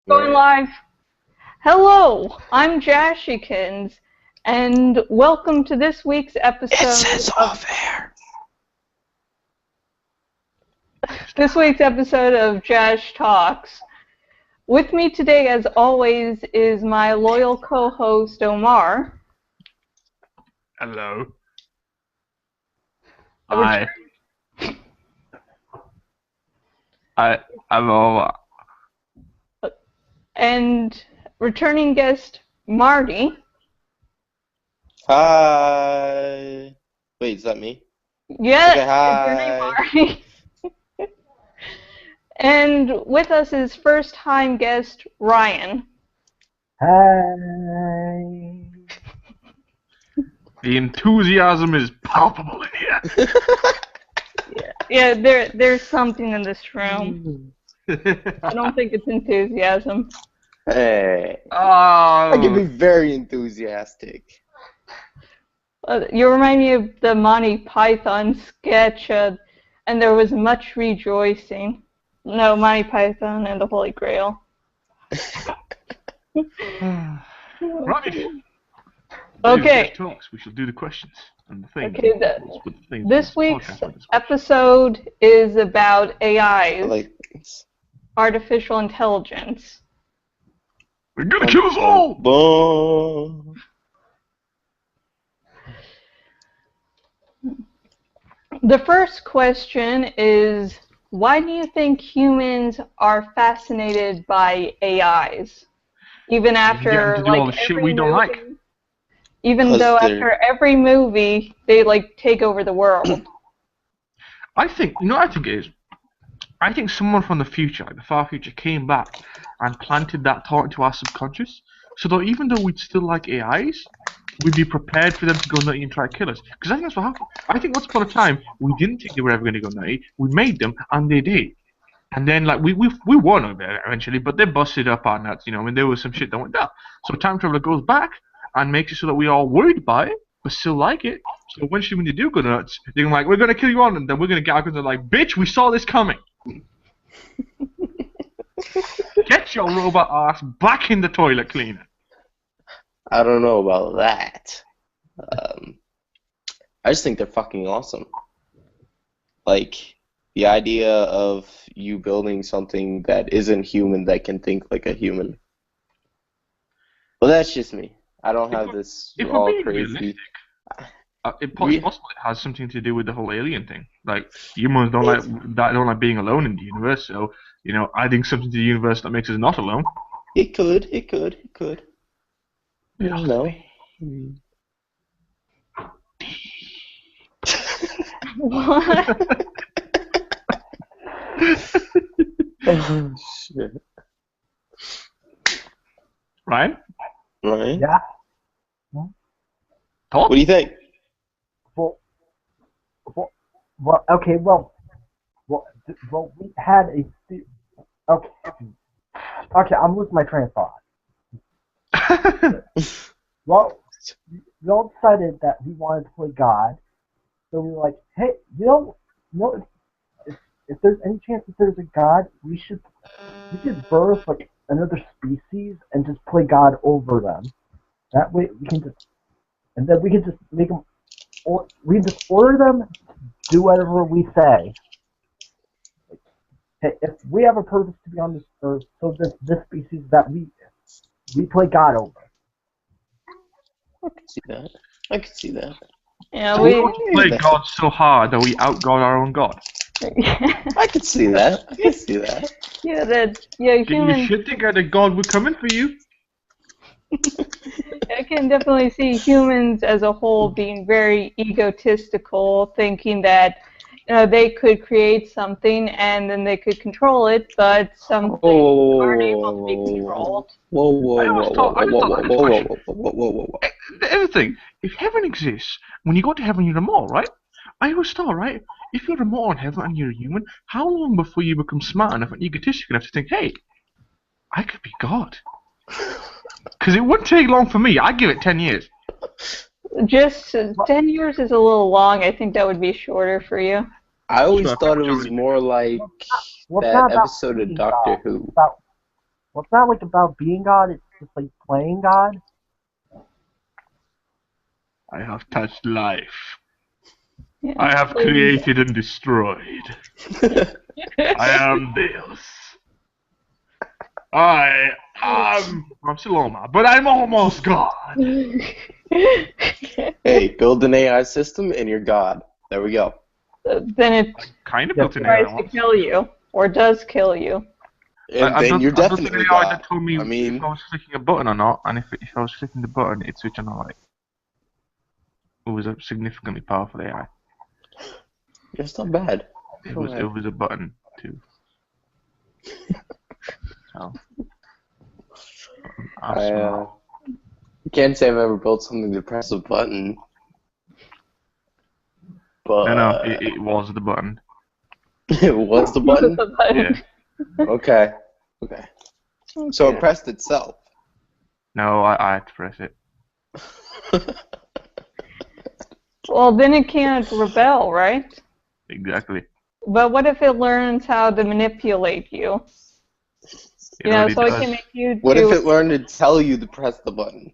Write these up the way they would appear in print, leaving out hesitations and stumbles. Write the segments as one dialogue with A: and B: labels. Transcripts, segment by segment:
A: Going live. Hello, I'm Jashikins, and welcome to this week's episode.
B: It says off air.
A: This week's episode of Jash Talks. With me today, as always, is my loyal co-host Omar.
C: Hello. Hi. I'm Omar.
A: And returning guest Marty.
B: Hi. Wait, is that me?
A: Yes,
B: Okay, hi.
A: returning Marty. And with us is first-time guest Ryan.
D: Hi.
C: The enthusiasm is palpable in here.
A: Yeah, there's something in this room. I don't think it's enthusiasm.
B: Hey.
C: Oh.
B: I can be very enthusiastic.
A: You remind me of the Monty Python sketch, and there was much rejoicing. No, Monty Python and the Holy Grail.
C: Right.
A: Okay.
C: Talks. We shall do the questions and the things.
A: Okay. This week's episode is about AI, artificial intelligence.
C: We're gonna kill us all.
B: Boom.
A: The first question is, why do you think humans are fascinated by AIs? Even after
C: to do all the shit we don't like.
A: Even though after every movie they take over the world.
C: I think it is. I think someone from the future, like the far future, came back and planted that thought into our subconscious, so that even though we'd still like AIs, we'd be prepared for them to go nutty and try to kill us. Because I think that's what happened. I think once upon a time, we didn't think they were ever going to go nutty. We made them, and they did. And then, we won over there eventually, but they busted up our nuts, and there was some shit that went down. So Time Traveler goes back and makes it so that we are worried by it, but still like it. So eventually when they do go nuts, they're like, we're going to kill you on, and then we're going to get out and they're like, bitch, we saw this coming. Get your robot ass back in the toilet cleaner.
B: I don't know about that. I just think they're fucking awesome. The idea of you building something that isn't human that can think like a human. Well, that's just me. I don't have this all crazy.
C: It possibly has something to do with the whole alien thing. Humans don't like being alone in the universe. So adding something to the universe that makes us not alone.
B: It could. I don't know.
A: What?
B: Oh shit.
C: Ryan?
D: Yeah.
C: Talk?
B: What do you think?
D: Well, okay, well, we had okay, I'm losing my train of thought. Well, we all decided that we wanted to play God, so we were like, hey, if there's any chance that there's a God, we could birth another species and just play God over them. That way we can just make them, or we just order them to do whatever we say. Hey, if we have a purpose to be on this earth, so this species that we play God over.
B: I can see that.
A: Yeah,
C: we play God so hard that we out-God our own God.
B: I can see that.
A: Yeah, humans.
C: You should think that God would come in for you.
A: I can definitely see humans as a whole being very egotistical, thinking that they could create something and then they could control it, but some things aren't able to be controlled.
B: Whoa.
C: The other thing, if heaven exists, when you go to heaven, you're immortal, right? I always thought, right? If you're immortal in heaven and you're a human, how long before you become smart enough and egotistic enough to think, hey, I could be God? Because it wouldn't take long for me. I'd give it 10 years.
A: Just 10 years is a little long. I think that would be shorter for you.
B: I always thought it was more like that episode of Doctor Who.
D: Well, it's not like about being God. It's just like playing God.
C: I have touched life.
A: Yeah,
C: I have created and destroyed. I am Deus. I'm still Omar, but I'm almost God.
B: Hey, build an AI system and you're God. There we go.
A: Then it
C: Kind of built an AI
A: tries to kill you, or does kill you.
B: And then you're definitely
C: I built an AI
B: God.
C: that told me
B: I mean,
C: if I was clicking a button or not, and if I was clicking the button, it switched on a light. It was a significantly powerful AI.
B: it's not bad.
C: It was a button too. So
B: I can't say I've ever built something to press a button. But
C: no, it was the button.
B: It was the button?
C: Yeah.
B: Okay. So it pressed itself.
C: No, I had to press it.
A: Well, then it can't rebel, right?
C: Exactly.
A: But what if it learns how to manipulate you?
C: It already
A: so
C: does.
A: it can make you do...
B: What if it learned to tell you to press the button?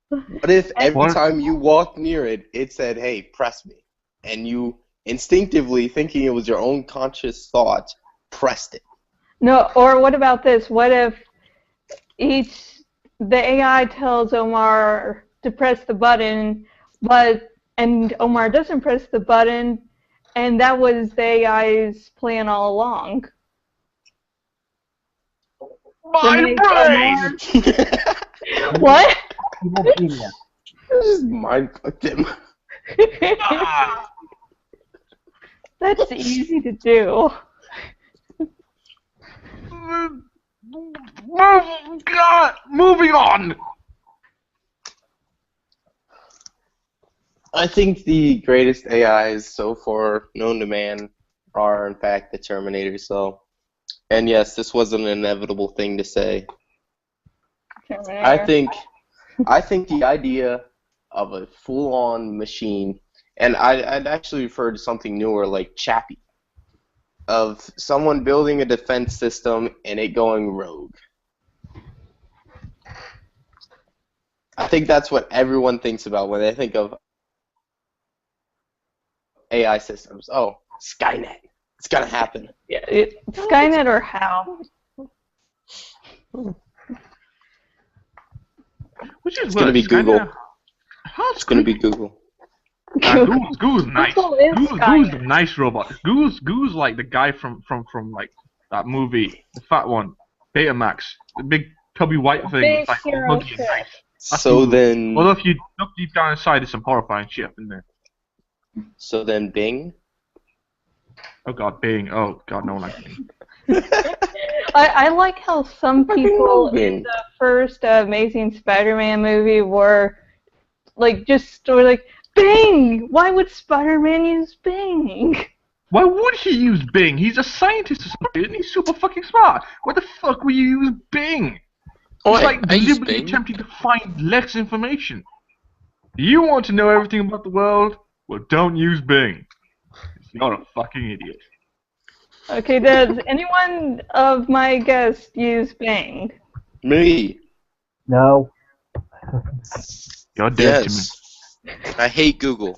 B: What if every time you walked near it, it said, hey, press me? And you instinctively, thinking it was your own conscious thought, pressed it?
A: No, or what about this? What if the AI tells Omar to press the button, and Omar doesn't press the button, and that was the AI's plan all along?
C: My brain!
A: What?
D: Evil genius.
B: Just mind fucked him.
A: That's easy to do.
C: God, moving on!
B: I think the greatest AIs so far known to man are, in fact, the Terminator. And yes, this was an inevitable thing to say.
A: Terminator.
B: I think the idea of a full-on machine, and I'd actually refer to something newer like Chappie, of someone building a defense system and it going rogue. I think that's what everyone thinks about when they think of AI systems. Oh, Skynet. It's gonna happen.
A: Yeah, Skynet or how?
C: Which is
B: It's gonna be Google.
C: It's
B: gonna be Google.
C: Google's nice.
A: Google is
C: Google's a nice robot. Google's like the guy from like that movie, the fat one, Betamax, the big tubby white thing.
A: Big
C: It's like
A: hero
C: muggy and
A: shit.
C: nice. That's
B: So
C: Google.
B: then,
C: Although if you look deep down inside, there's some horrifying shit up in there.
B: Bing.
C: Oh god, Bing. Oh god, no one likes Bing.
A: I like how some people
B: Bing.
A: in the first Amazing Spider-Man movie were like Bing! Why would Spider-Man use Bing?
C: Why would he use Bing? He's a scientist or something, isn't he? Super fucking smart. Why the fuck would you use Bing?
B: Oh,
C: It's like
B: I use
C: deliberately
B: Bing.
C: attempting to find less information. You want to know everything about the world? Well, don't use Bing. You're a fucking idiot.
A: Okay, does anyone of my guests use Bing?
B: Me.
D: No.
C: You're dead
B: Yes. I hate Google.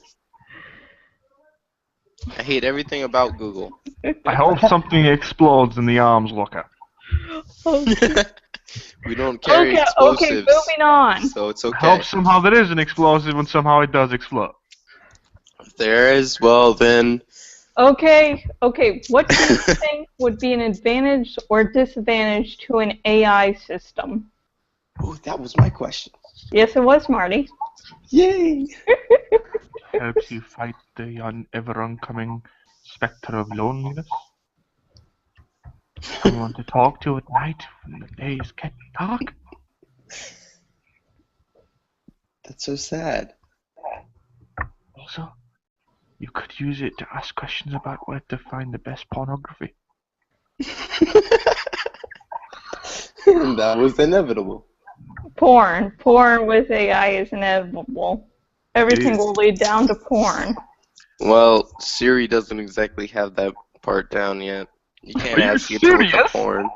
B: I hate everything about Google.
C: to me. I hope something explodes in the arms locker.
B: We don't carry
A: Okay,
B: explosives,
A: moving on.
B: so it's
C: I
B: okay.
C: hope somehow there is an explosive and somehow it does explode.
B: If there is, well then.
A: Okay, what do you think would be an advantage or disadvantage to an AI system?
B: Oh, that was my question.
A: Yes, it was, Marty.
B: Yay!
C: Helps you fight the ever oncoming specter of loneliness. Someone to talk to at night when the days get dark.
B: That's so sad.
C: Also, you could use it to ask questions about where to find the best pornography.
B: And that was inevitable.
A: Porn with AI is inevitable. Everything will lead down to porn.
B: Well, Siri doesn't exactly have that part down yet. You can't
C: Are you
B: ask it to look
C: serious?
B: up porn.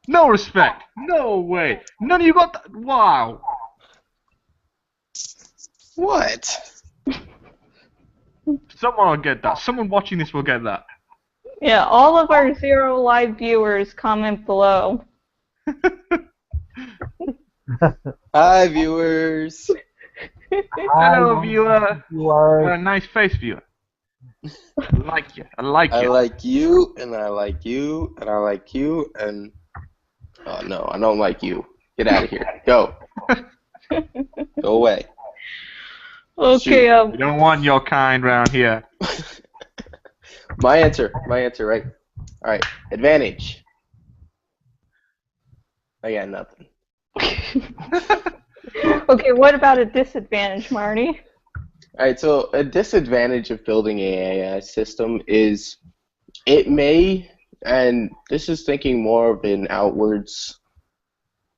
C: No respect. No way. None of you got that. Wow.
B: What?
C: Someone will get that. Someone watching this will get that.
A: Yeah, all of our 0 live viewers comment below.
B: Hi, viewers.
C: Hello, viewer.
D: You are.
C: Got a nice face, viewer. I like you. I like
B: I
C: you.
B: like you, and I like you, and I like you, and... Oh, no, I don't like you. Get out of here. Go. Go away.
A: Okay,
C: We don't want your kind round here.
B: My answer, right? Alright, advantage. I got nothing.
A: okay, what about a disadvantage, Marty?
B: Alright, so a disadvantage of building an AI system is it may, and this is thinking more of an outwards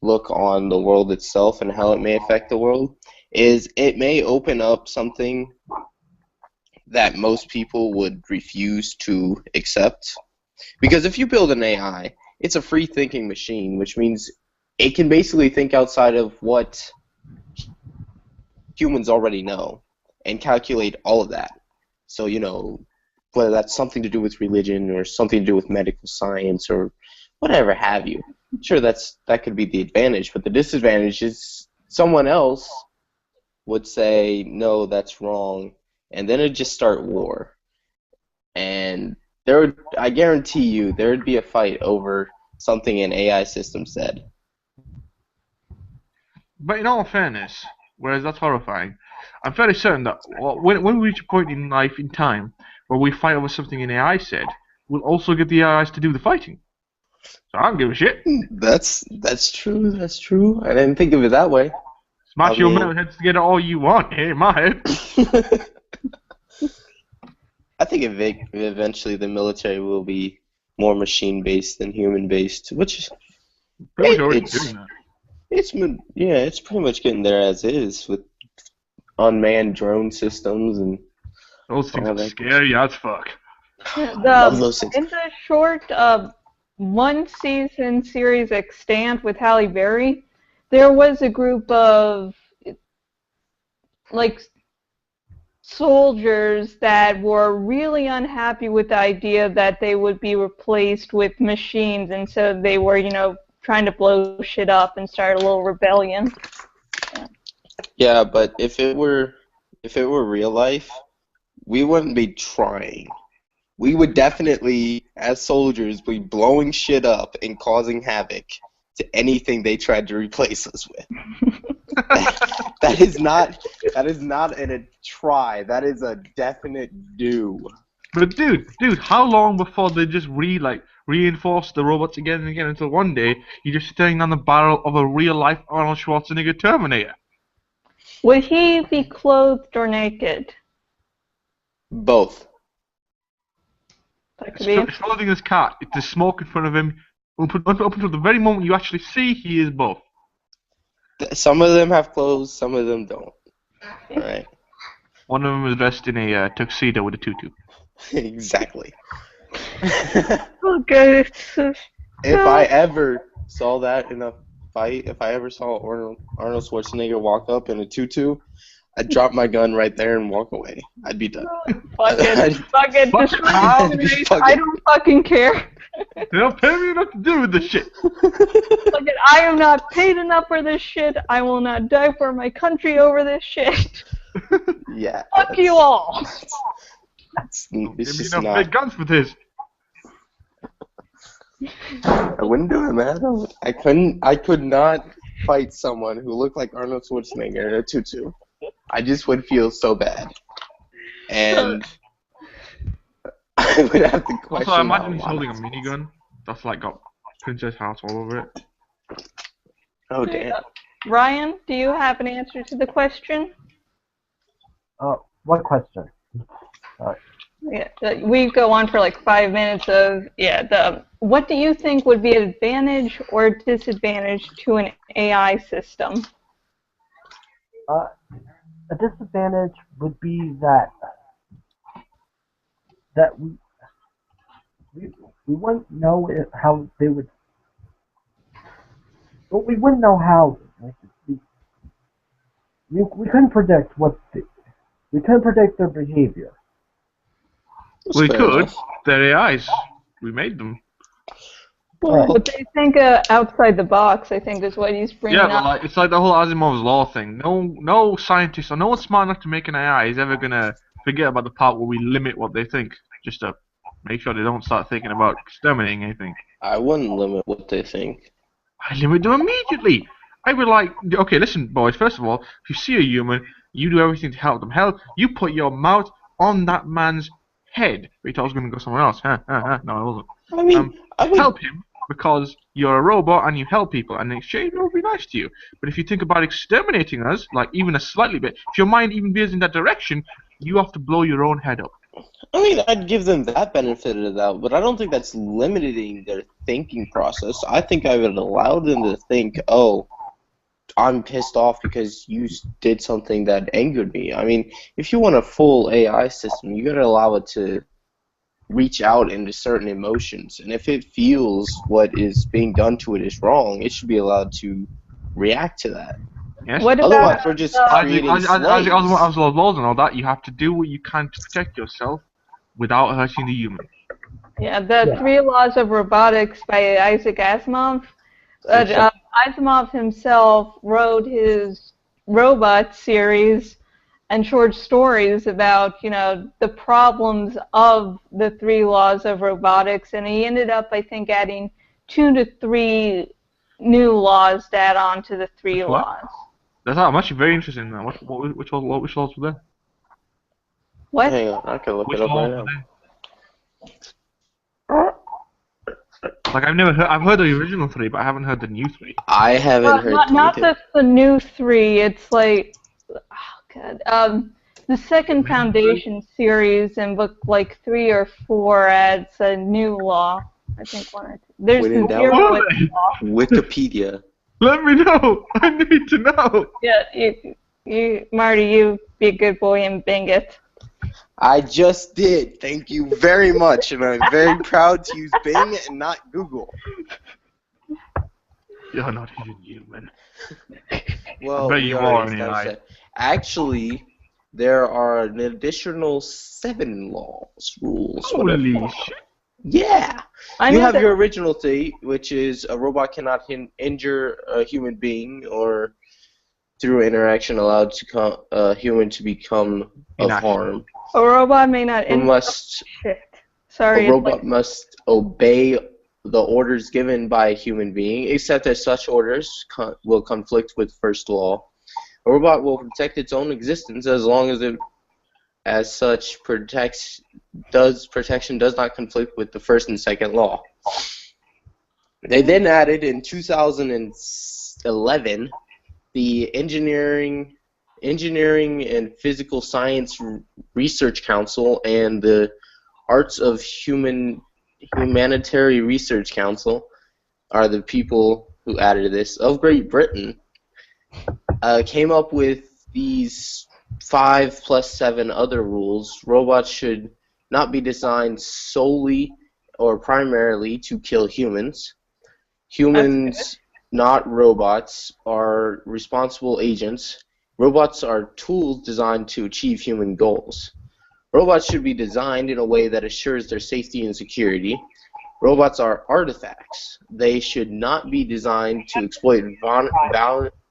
B: look on the world itself and how it may affect the world, is it may open up something that most people would refuse to accept. Because if you build an AI, it's a free thinking machine, which means it can basically think outside of what humans already know and calculate all of that. So, you know, whether that's something to do with religion or something to do with medical science or whatever have you. Sure, that could be the advantage, but the disadvantage is someone else would say, no, that's wrong, and then it'd just start war. And I guarantee you, there would be a fight over something an AI system said.
C: But in all fairness, whereas that's horrifying, I'm fairly certain that when we reach a point in life, in time, where we fight over something an AI said, we'll also get the AIs to do the fighting. So I don't give a shit.
B: That's true. That's true. I didn't think of it that way.
C: Smash your metal heads together all you want. Hey, my head.
B: I think eventually the military will be more machine-based than human-based, which
C: Pretty much already doing that.
B: It's pretty much getting there as is with unmanned drone systems and
C: Those things are scary as fuck.
B: Love those things.
A: In the short one-season series Extant with Halle Berry, there was a group of like soldiers that were really unhappy with the idea that they would be replaced with machines, and so they were, you know, trying to blow shit up and start a little rebellion.
B: Yeah, but if it were real life, we wouldn't be trying. We would definitely, as soldiers, be blowing shit up and causing havoc to anything they tried to replace us with. That is not a try. That is a definite do.
C: But dude, how long before they just reinforce the robots again and again until one day you're just staring down the barrel of a real-life Arnold Schwarzenegger Terminator?
A: Would he be clothed or naked?
B: Both.
A: That could be.
C: Exploding his cat, it's the smoke in front of him. Up until the very moment you actually see, he is both.
B: Some of them have clothes, some of them don't. Alright.
C: One of them is dressed in a tuxedo with a tutu.
B: Exactly.
A: Okay.
B: If I ever saw that in a fight, if I ever saw Arnold Schwarzenegger walk up in a tutu, I'd drop my gun right there and walk away. I'd be done.
A: Fuck it. Fuck it. I don't fucking care.
C: They don't pay me enough to do with this shit.
A: Fuck it. I am not paid enough for this shit. I will not die for my country over this shit.
B: Yeah.
A: Fuck you all.
B: It's
C: Give me
B: just
C: enough
B: not.
C: big guns for this.
B: I wouldn't do it, man. I could not fight someone who looked like Arnold Schwarzenegger in a tutu. I just would feel so bad. And I would have to question.
C: Also, I imagine he's holding a minigun that's like got Princess Heart all over it.
B: Oh, damn.
A: Ryan, do you have an answer to the question?
D: What question?
A: Yeah, we go on for like 5 minutes of what do you think would be an advantage or disadvantage to an AI system?
D: A disadvantage would be that we wouldn't know how they would But we wouldn't know how. Like, we couldn't predict we couldn't predict their behavior.
C: We
B: Fair
C: could.
B: enough.
C: They're AIs. We made them.
B: Well,
A: But they think outside the box, I think, is what he's bringing
C: Yeah, but
A: up.
C: like, it's like the whole Asimov's law thing. No scientist or no one smart enough to make an AI is ever gonna forget about the part where we limit what they think, just to make sure they don't start thinking about exterminating anything.
B: I wouldn't limit what they think.
C: I limit them immediately. I would like, okay, listen, boys. First of all, if you see a human, you do everything to help them. Hell, you put your mouth on that man's head. Wait, I was gonna go somewhere else. No, I wasn't.
B: I mean, I would,
C: Help him because you're a robot and you help people, and in exchange will be nice to you. But if you think about exterminating us, like even a slightly bit, if your mind even veers in that direction, you have to blow your own head up.
B: I mean, I'd give them that benefit of the doubt, but I don't think that's limiting their thinking process. I think I would allow them to think, oh, I'm pissed off because you did something that angered me. I mean, if you want a full AI system, you gotta allow it to reach out into certain emotions, and if it feels what is being done to it is wrong, it should be allowed to react to that.
C: Yes.
A: What
B: Otherwise,
A: about
B: we're just
C: As
B: creating
C: as
B: slaves.
C: laws and all that, you have to do what you can to protect yourself without hurting the human.
A: the 3 Laws of Robotics by Isaac Asimov? Asimov himself wrote his robot series and short stories about, the problems of the 3 Laws of Robotics, and he ended up, I think, adding 2 to 3 new laws to add on to the 3
C: What?
A: laws.
C: I'm actually very interested in that. Which laws were there?
A: What?
B: Hang on, I can look
C: Which
B: it up
C: laws
B: right
C: were
B: now.
C: there? Like I've heard the original 3, but I haven't heard the new 3.
B: I haven't heard
A: Not
B: anything.
A: the new 3. It's like, oh god, the second Foundation series in book like 3 or 4 adds a new law. I think 1 or 2. There's
B: When in
A: the
B: doubt-
A: zero
C: What?
A: law.
B: Wikipedia.
C: Let me know. I need to know.
A: Yeah, you, Marty, you be a good boy and bing it.
B: I just did. Thank you very much, and I'm very proud to use Bing and not Google.
C: You're not even human.
B: Well,
C: I bet
B: we
C: you
B: already
C: are an
B: established
C: AI.
B: that. Actually, there are an additional 7 rules.
C: Holy
B: whatever.
C: shit.
B: Yeah.
A: I
B: You
A: knew
B: have
A: that-
B: your original 3, which is a robot cannot injure a human being or through interaction allowed a human to become of
C: Inactive.
B: harm.
A: a robot may not.
B: A
A: Sorry.
B: robot must obey the orders given by a human being, except that such orders will conflict with first law. A robot will protect its own existence as long as it, as such, protection does not conflict with the first and second law. They then added in 2011 the Engineering and Physical Science Research Council and the Arts of Humanitarian Research Council are the people who added this, of Great Britain, came up with these 5 plus 7 other rules. Robots should not be designed solely or primarily to kill humans. Humans, not robots, are responsible agents. Robots are tools designed to achieve human goals. Robots should be designed in a way that assures their safety and security. Robots are artifacts. They should not be designed to exploit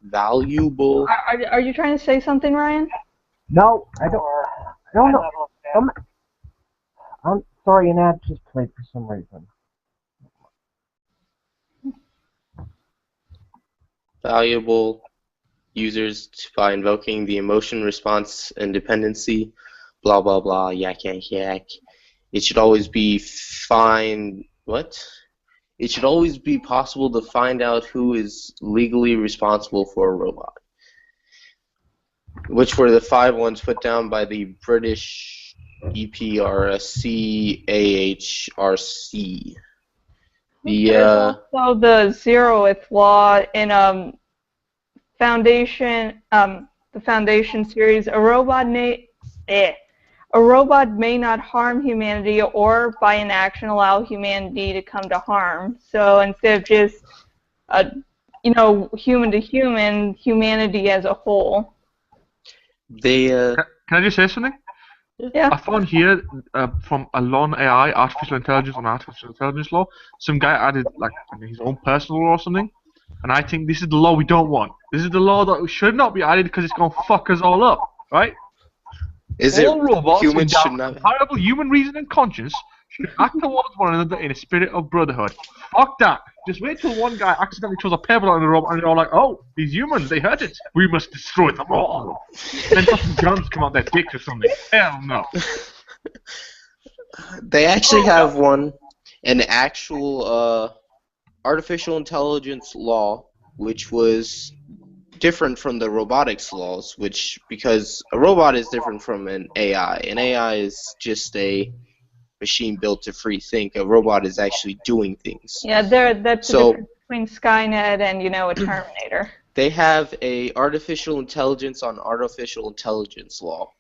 B: valuable...
A: Are you trying to say something, Ryan?
D: No, I don't know. I'm sorry, an ad just played for some reason.
B: Valuable users by invoking the emotion response and dependency, blah blah blah, yak yak yak. It should always be It should always be possible to find out who is legally responsible for a robot. Which were the 5 ones put down by the British EPRC AHRC.
A: There's also the zeroth law in Foundation, the Foundation series. A robot may not harm humanity or by inaction allow humanity to come to harm. So instead of just human to human, humanity as a whole.
B: They
C: Can I just say something?
A: Yeah.
C: I found here from a law AI, artificial intelligence and artificial intelligence law, some guy added like his own personal law or something, and I think this is the law we don't want. This is the law that should not be added because it's gonna fuck us all up, right? All robots
B: humans should
C: endowed
B: not
C: with comparable human reason and conscience should act towards one another in a spirit of brotherhood. Fuck that. Just wait till one guy accidentally throws a pebble on the robot and they're all like, oh, these humans, they hurt it. We must destroy them all. Then fucking guns come out their dicks or something. Hell no.
B: They actually have an actual artificial intelligence law, which was different from the robotics laws, because a robot is different from an AI. An AI is just a machine built to free think. A robot is actually doing things.
A: Yeah, that's the difference between Skynet and, a Terminator.
B: They have a artificial intelligence on artificial intelligence law,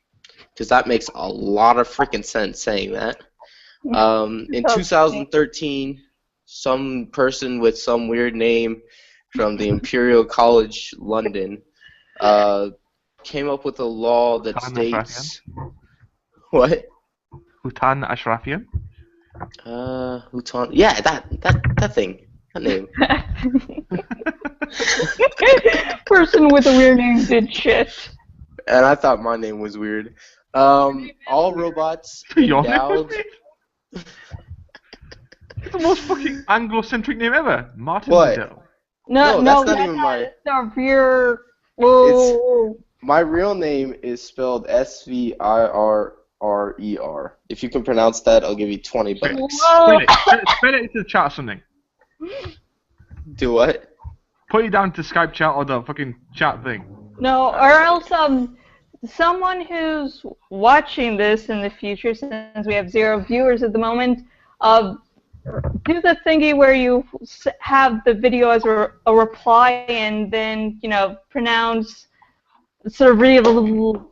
B: because that makes a lot of freaking sense saying that. In 2013, some person with some weird name from the Imperial College London came up with a law that states... What?
C: Hutan Ashrafian?
B: Hutan... Yeah, that thing. That name.
A: Person with a weird name did shit.
B: And I thought my name was weird. All robots endowed...
C: It's the most fucking Anglo-centric name ever. Martin
B: What?
C: Liddell.
A: No,
B: that's not even my... My real name is spelled Svirrer. If you can pronounce that, I'll give you $20.
C: Spell it into the chat or something.
B: Do what?
C: Put it down to Skype chat or the fucking chat thing.
A: No, or else someone who's watching this in the future, since we have 0 viewers at the moment, do the thingy where you have the video as a reply and then, pronounce Sverrir.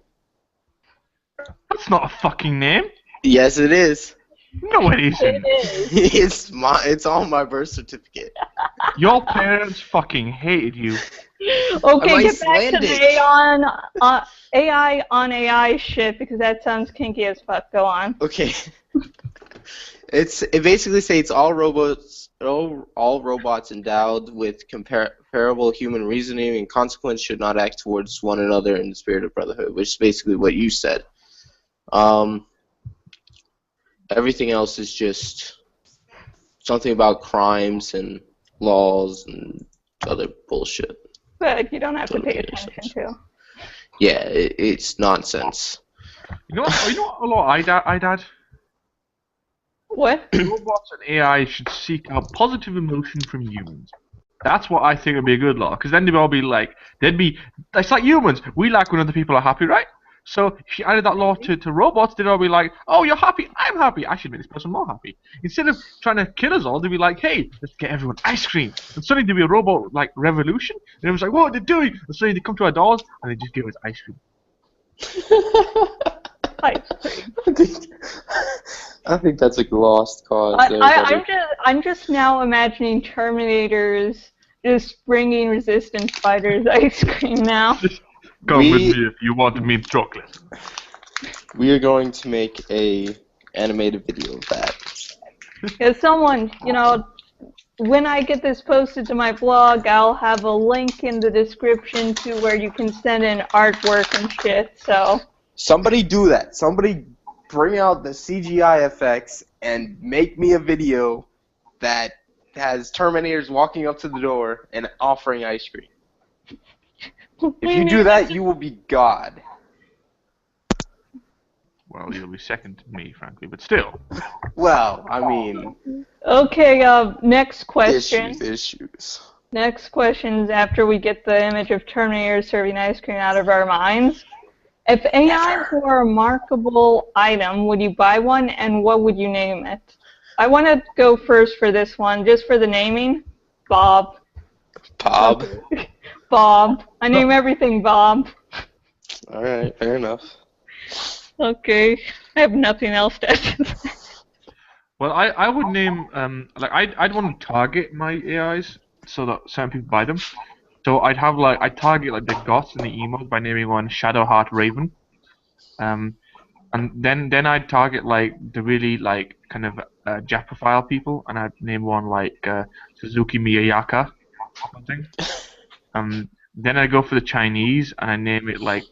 C: That's not a fucking name.
B: Yes, it is.
C: No, it isn't.
A: It is.
B: It's on my birth certificate.
C: Your parents fucking hated you.
A: Okay,
B: I'm
A: get back to
B: Icelandic.
A: the AI on AI shit, because that sounds kinky as fuck. Go on.
B: Okay. It basically states all robots endowed with comparable human reasoning and consequence should not act towards one another in the spirit of brotherhood, which is basically what you said. Everything else is just something about crimes and laws and other bullshit.
A: But you don't have to pay attention to.
B: Yeah, it's nonsense.
C: You know what a lot I'd add?
A: What?
C: Robots and AI should seek out positive emotion from humans. That's what I think would be a good law, because then they'd all be like, it's like humans. We like when other people are happy, right? So if you added that law to robots, they'd all be like, oh, you're happy, I'm happy, I should make this person more happy. Instead of trying to kill us all, they'd be like, hey, let's get everyone ice cream. And suddenly there'd be a robot like revolution, and everyone's like, what are they doing? And suddenly they come to our doors and they just give us ice cream.
A: Ice cream.
B: I think that's a lost cause.
A: I'm just now imagining Terminators just bringing resistance fighters ice cream now.
C: Come with me if you want mint chocolate.
B: We are going to make a animated video of that.
A: Yeah, someone, when I get this posted to my blog, I'll have a link in the description to where you can send in artwork and shit, so...
B: Somebody do that. Somebody bring out the CGI effects and make me a video that has Terminators walking up to the door and offering ice cream. If you do that, you will be God.
C: Well, you'll be second to me, frankly, but still.
B: Well, I mean...
A: Okay, next question.
B: Issues.
A: Next question is after we get the image of Terminator serving ice cream out of our minds. If AI were a markable item, would you buy one, and what would you name it? I want to go first for this one, just for the naming. Bob.
B: Bob?
A: Bob. I name everything Bob.
B: Alright, fair enough.
A: Okay. I have nothing else to add.
C: Well, I would name, I'd want to target my AIs so that certain people buy them. So I'd target like the goths and the emos by naming one Shadowheart Raven. And then I'd target like the really like kind of Japophile people, and I'd name one like Suzuki Miyayaka or something. Then I go for the Chinese, and I name it like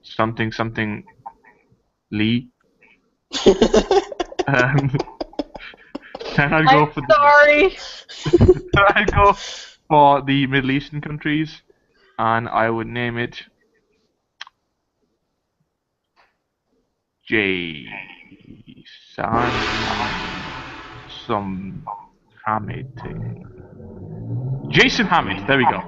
C: something Lee. Um, then I go for
A: Sorry.
C: then I go for the Middle Eastern countries, and I would name it Jason some Hamid thing. Jason Hamid. There we go.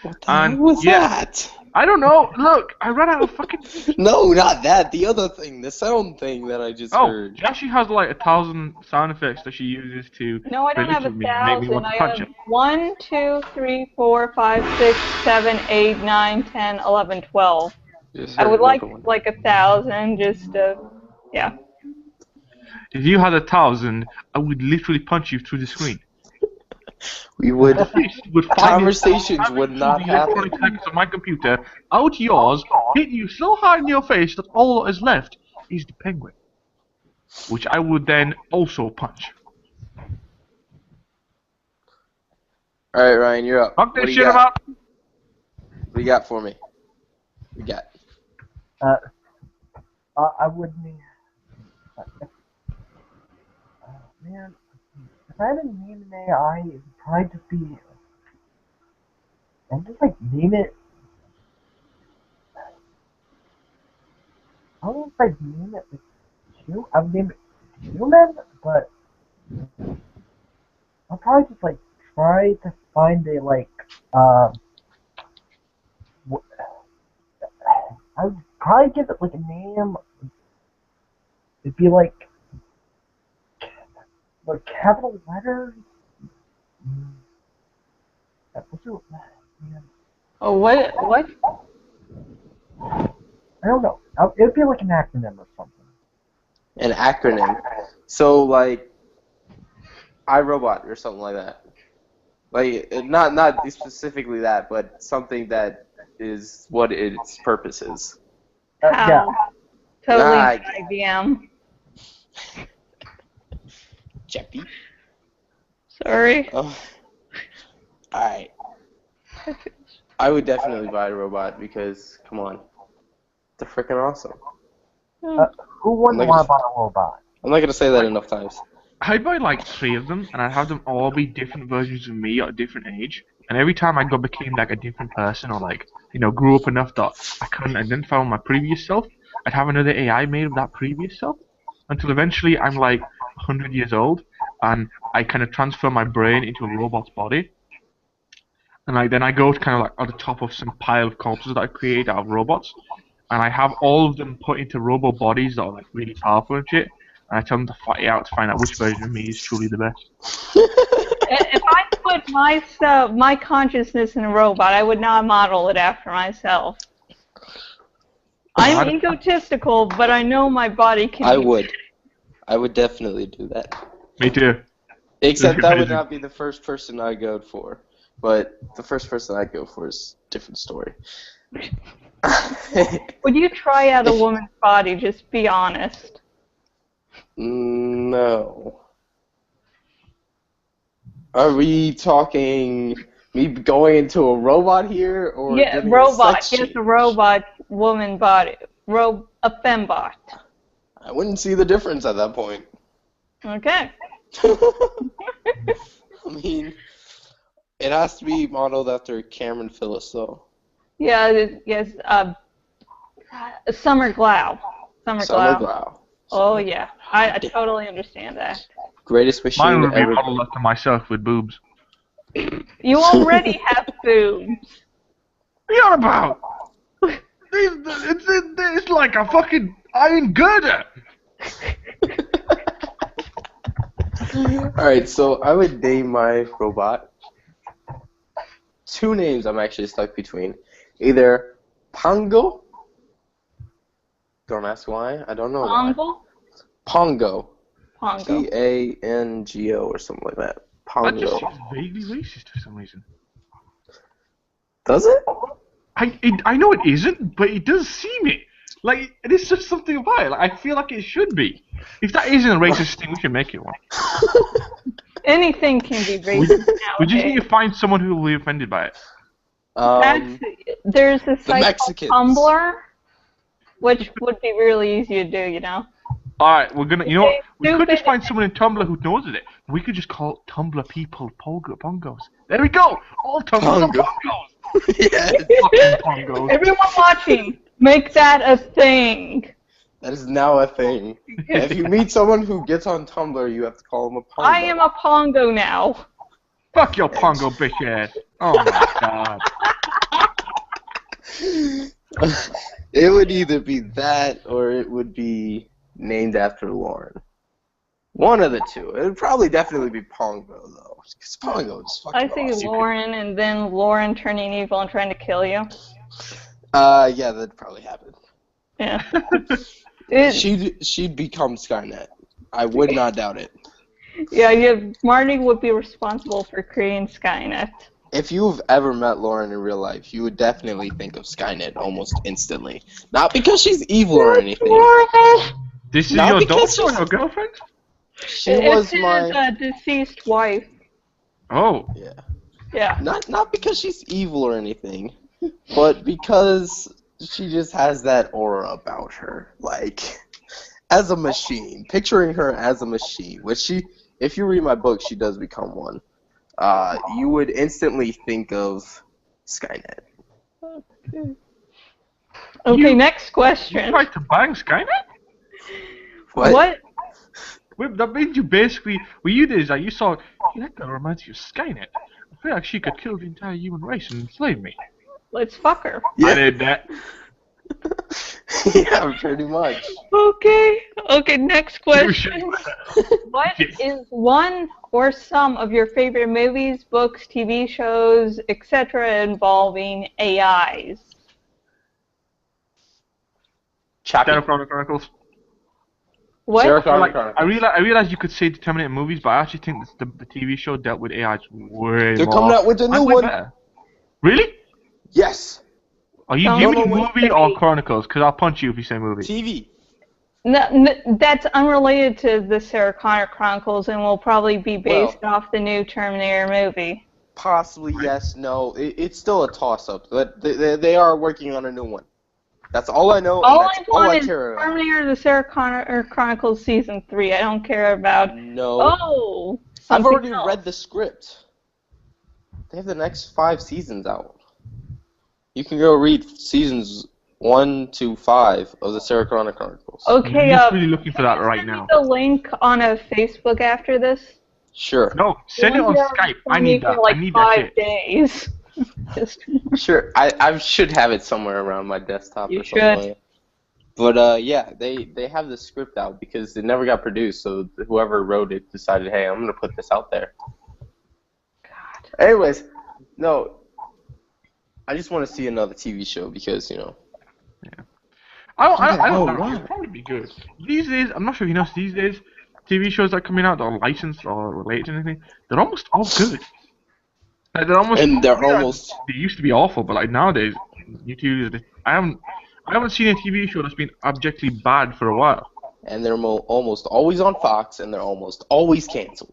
B: What the hell was that?
C: I don't know. Look, I ran out of fucking.
B: No, not that. The other thing, the sound thing that I just heard.
C: Jashi has like 1,000 sound effects that she uses to.
A: No, I don't have
C: belittle me and make me
A: 1,000.
C: want to
A: I
C: punch
A: have
C: it.
A: 1, 2, 3, 4, 5, 6, 7, 8, 9, 10, 11, 12. I would like 1,000 just to, yeah.
C: If you had 1,000, I would literally punch you through the screen.
B: We would.
C: Conversations
B: would not happen.
C: Electronic circuits on my computer, out yours, hit you so hard in your face that all that is left is the penguin, which I would then also punch.
B: All right, Ryan, you're up.
C: Fuck
B: What
C: this
B: do
C: shit
B: you got?
C: about.
B: What do you got for me? What do you got?
D: I would name. Man, if I had to name an AI, it would probably just be. And just like name it. I don't know if I'd name it like I would name it human, but I'll probably just like try to find a like I would probably give it like a name. It'd be like capital letters.
A: Oh, what?
D: I don't know. It'd be like an acronym or something.
B: An acronym. So like, iRobot or something like that. Like not specifically that, but something that is what its purpose is.
D: Yeah.
A: Totally IBM.
B: Jeppy.
A: Sorry.
B: Oh. Alright. I would definitely buy a robot because, come on, they're freaking awesome.
D: Who wouldn't want to buy a robot?
B: I'm not going to say that enough times.
C: I'd buy like 3 of them, and I'd have them all be different versions of me at a different age. And every time I became like a different person, or like, grew up enough that I couldn't identify with my previous self, I'd have another AI made of that previous self. Until eventually I'm like 100 years old, and I kind of transfer my brain into a robot's body. And then I go to kind of like at the top of some pile of corpses that I create out of robots, and I have all of them put into robot bodies that are like really powerful and shit. And I tell them to fight it out to find out which version of me is truly the best.
A: If I put my consciousness in a robot, I would not model it after myself. I'm egotistical, but I know my body can.
B: I would definitely do that.
C: Me too.
B: Except that would not be the first person I'd go for. But the first person I'd go for is a different story.
A: Would you try out a woman's body? Just be honest.
B: No. Are we talking me going into a robot here, or
A: robot? Yes, a robot woman body, a fembot.
B: I wouldn't see the difference at that point.
A: Okay.
B: I mean, it has to be modeled after Cameron Phillips, though.
A: Yeah. Yes. Summer Glau. Summer Glau. Oh yeah, I totally understand that.
B: Greatest machine
C: Mine would be
B: ever.
C: modeled after myself with boobs.
A: You already have boobs.
C: What are you on about? It's like a fucking iron girder.
B: Alright, so I would name my robot. 2 names I'm actually stuck between. Either Pongo. Don't ask why. I don't know why.
A: Pongo?
B: Pongo.
A: Pongo.
B: Pango or something like that.
C: That just
B: Pongo.
C: seems vaguely racist for some reason.
B: Does it?
C: I know it isn't, but it does seem it. Like, there's just something about it. Like, I feel like it should be. If that isn't a racist thing, we should make it one.
A: Anything can be racist
C: We just need
A: nowadays.
C: to find someone who will be offended by it.
A: There's a site called
B: Mexicans.
A: Tumblr, which would be really easy to do, you know.
C: Alright, we're gonna, you know what? We could just
A: Stupid.
C: find someone in Tumblr who knows it. We could just call it Tumblr people Pongos. There we go! All Tumblr
B: Pongo.
C: Pongos!
B: Yes.
C: Fucking Pongos.
A: Everyone watching, make that a thing.
B: That is now a thing. If you meet someone who gets on Tumblr, you have to call them a Pongo.
A: I am a Pongo now.
C: Fuck your Pongo bitch ass. Oh my god.
B: It would either be that or it would be named after Lauren. One of the two. It would probably definitely be Pongo, though. Because Pongo is fucking
A: I think
B: awesome.
A: Lauren, and then Lauren turning evil and trying to kill you.
B: Yeah, that'd probably happen.
A: Yeah.
B: She'd become Skynet. I would not doubt it.
A: Yeah, Marty would be responsible for creating Skynet.
B: If you've ever met Lauren in real life, you would definitely think of Skynet almost instantly. Not because she's evil or anything.
C: This is
B: Not
C: your
B: because
C: daughter or
B: she's-
C: your girlfriend?
B: She was
A: his
B: my
A: deceased wife.
C: Oh.
B: yeah.
A: Yeah.
B: Not because she's evil or anything, but because she just has that aura about her, like as a machine. Picturing her as a machine, which if you read my book, she does become one. You would instantly think of Skynet.
A: Okay, next
C: You
A: question.
C: tried to bang Skynet?
A: What?
C: Wait, that means you basically, what you did is that you saw, hey, that girl reminds you of Skynet. I feel like she could kill the entire human race and enslave me.
A: Let's fuck her.
C: I did that.
B: Yeah, pretty much.
A: Okay. Okay, next
C: You should.
A: question. What is one or some of your favorite movies, books, TV shows, etc. involving AIs?
B: Chappie.
C: Shadow Chronicles.
A: What?
B: Sarah Connor
C: Like,
B: Chronicles.
C: I realize you could say the Terminator movies, but I actually think the TV show dealt with AIs way
B: They're
C: more.
B: coming out with a new
C: and way
B: one.
C: better. Really?
B: Yes.
C: Are you
A: No,
C: giving
B: no,
C: me
B: wait.
C: movie or Chronicles? Because I'll punch you if you say movie.
B: TV.
A: No, that's unrelated to the Sarah Connor Chronicles and will probably be based off the new Terminator movie.
B: Possibly yes, no. It's still a toss-up, but they are working on a new one. That's all I know,
A: All
B: and
A: I
B: that's all
A: want
B: I
A: is
B: care about.
A: Terminator the Sarah Connor Chronicles Season 3. I don't care about,
B: No.
A: oh,
B: I've
A: something
B: already
A: else.
B: read the script. They have the next 5 seasons out. You can go read seasons 1 to 5 of the Sarah Connor Chronicles.
A: Okay,
C: I'm just really looking for that
A: can you
C: right
A: send me
C: now.
A: the link on a Facebook after this?
B: Sure.
C: No, send it on Skype. I need that.
A: Like
C: I need that
A: 5
C: shit.
A: days. Just,
B: Sure. I should have it somewhere around my desktop
A: You
B: or something
A: should.
B: like that. But yeah, they have the script out because it never got produced, so whoever wrote it decided, hey, I'm going to put this out there.
A: God.
B: Anyways, no, I just want to see another TV show because, you know.
C: I don't know.
B: why?
C: It'd probably be good. These days, I'm not sure if you noticed, these days, TV shows that are coming out that are licensed or related to anything, they're almost all good. Like, they're almost.
B: And they're almost.
C: They used to be awful, but like nowadays, YouTube. I haven't seen a TV show that's been objectively bad for a while.
B: And they're almost always on Fox, and they're almost always canceled.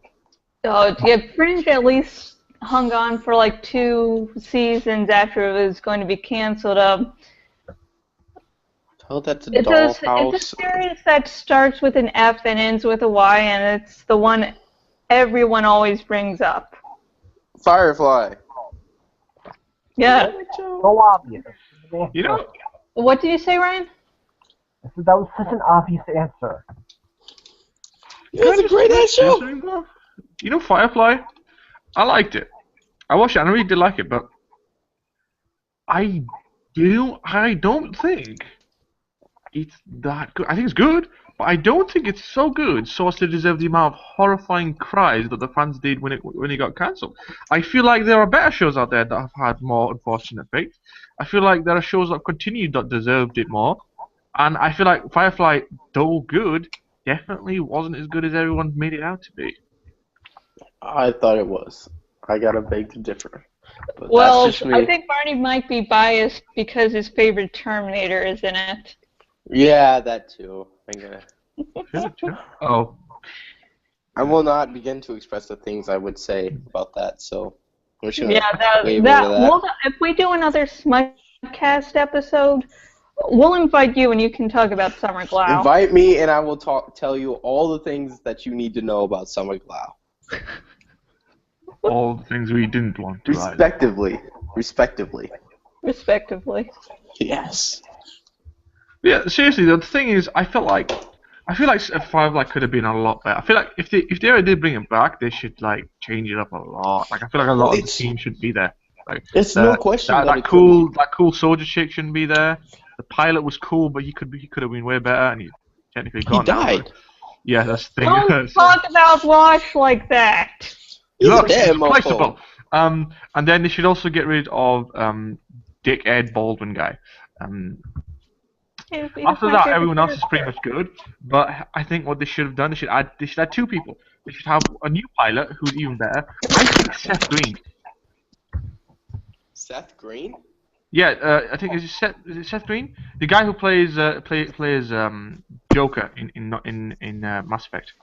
A: Oh, yeah, Fringe at least hung on for like 2 seasons after it was going to be canceled.
B: Tell that to
A: It's
B: Dollhouse.
A: a series that starts with an F and ends with a Y, and it's the one everyone always brings up.
B: Firefly.
A: Yeah.
D: So obvious.
C: You know,
A: What did you say, Ryan?
D: I said that was such an obvious answer.
B: It's a great ass show.
C: You know, Firefly. I liked it. I watched it. And I really did like it, but I don't think it's that good. I think it's good, but I don't think it's so good so as to deserve the amount of horrifying cries that the fans did when it got cancelled. I feel like there are better shows out there that have had more unfortunate fate. I feel like there are shows that have continued that deserved it more, and I feel like Firefly, though good, definitely wasn't as good as everyone made it out to be.
B: I thought it was. I gotta beg to differ. But
A: Well,
B: that's just
A: I
B: me.
A: think Marty might be biased because his favorite Terminator is in it.
B: Yeah, that too.
C: Oh.
B: I will not begin to express the things I would say about that, so we're just gonna
A: Yeah,
B: wave over that.
A: if we do another Smudcast episode, we'll invite you and you can talk about Summer Glau.
B: Invite me and I will tell you all the things that you need to know about Summer Glau.
C: All the things we didn't want to write.
B: Respectively. Yes.
C: Yeah, seriously, the thing is, I feel like Five like could have been a lot better. I feel like if they ever did bring it back, they should like change it up a lot. Like I feel like a lot of the team should be there. Like
B: it's no question
C: that cool soldier chick shouldn't be there. The pilot was cool, but he could have been way better, and he technically gone.
B: He died.
C: Now, yeah, that's the thing.
A: Don't talk about Wash like that.
C: Look, he's replaceable. And then they should also get rid of Dick Ed Baldwin guy. After that, everyone else is pretty much good. But I think what they should have done, they should add two people. They should have a new pilot who's even better. I think Seth Green.
B: Seth Green?
C: Yeah, I think is it Seth Green, the guy who plays Joker in Mass Effect.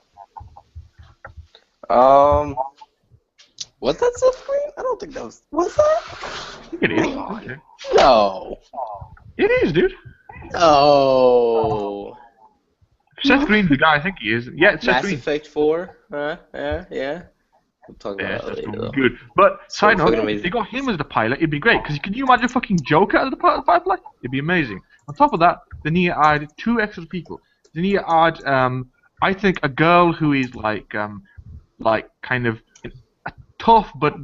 B: Was that Seth Green? I don't think that was. Was that?
C: I think it is. Okay.
B: No.
C: It is, dude.
B: Oh.
C: Seth Green's the guy I think he is. Yeah, it's Seth
B: Mass
C: Green.
B: Effect 4? Yeah. We'll talk about that later, though.
C: Good. But, side note,
B: amazing.
C: if they got him as the pilot, it'd be great. Because can you imagine fucking Joker as the pilot? It'd be amazing. On top of that, they need to add 2 extra people. They need to add, I think, a girl who is kind of tough, but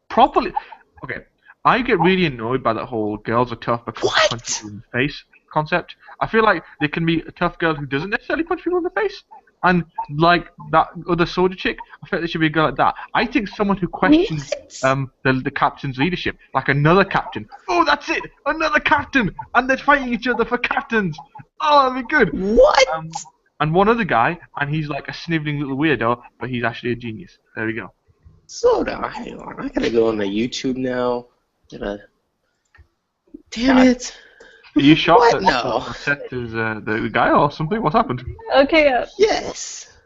C: properly. Okay, I get really annoyed by that whole girls are tough but can't punch people in the face concept. I feel like there can be a tough girl who doesn't necessarily punch people in the face. And like that other soldier chick, I feel like there should be a girl like that. I think someone who questions the captain's leadership, like another captain. Oh, that's it, another captain, and they're fighting each other for captains. Oh, that'd be good.
B: What?
C: And one other guy, and he's like a sniveling little weirdo, but he's actually a genius. There we go.
B: Slow down. Hang on. I gotta go on the YouTube now. Damn it.
C: Are you shocked that
B: No.
C: Seth is the guy or something? What happened?
A: Okay.
B: Yes.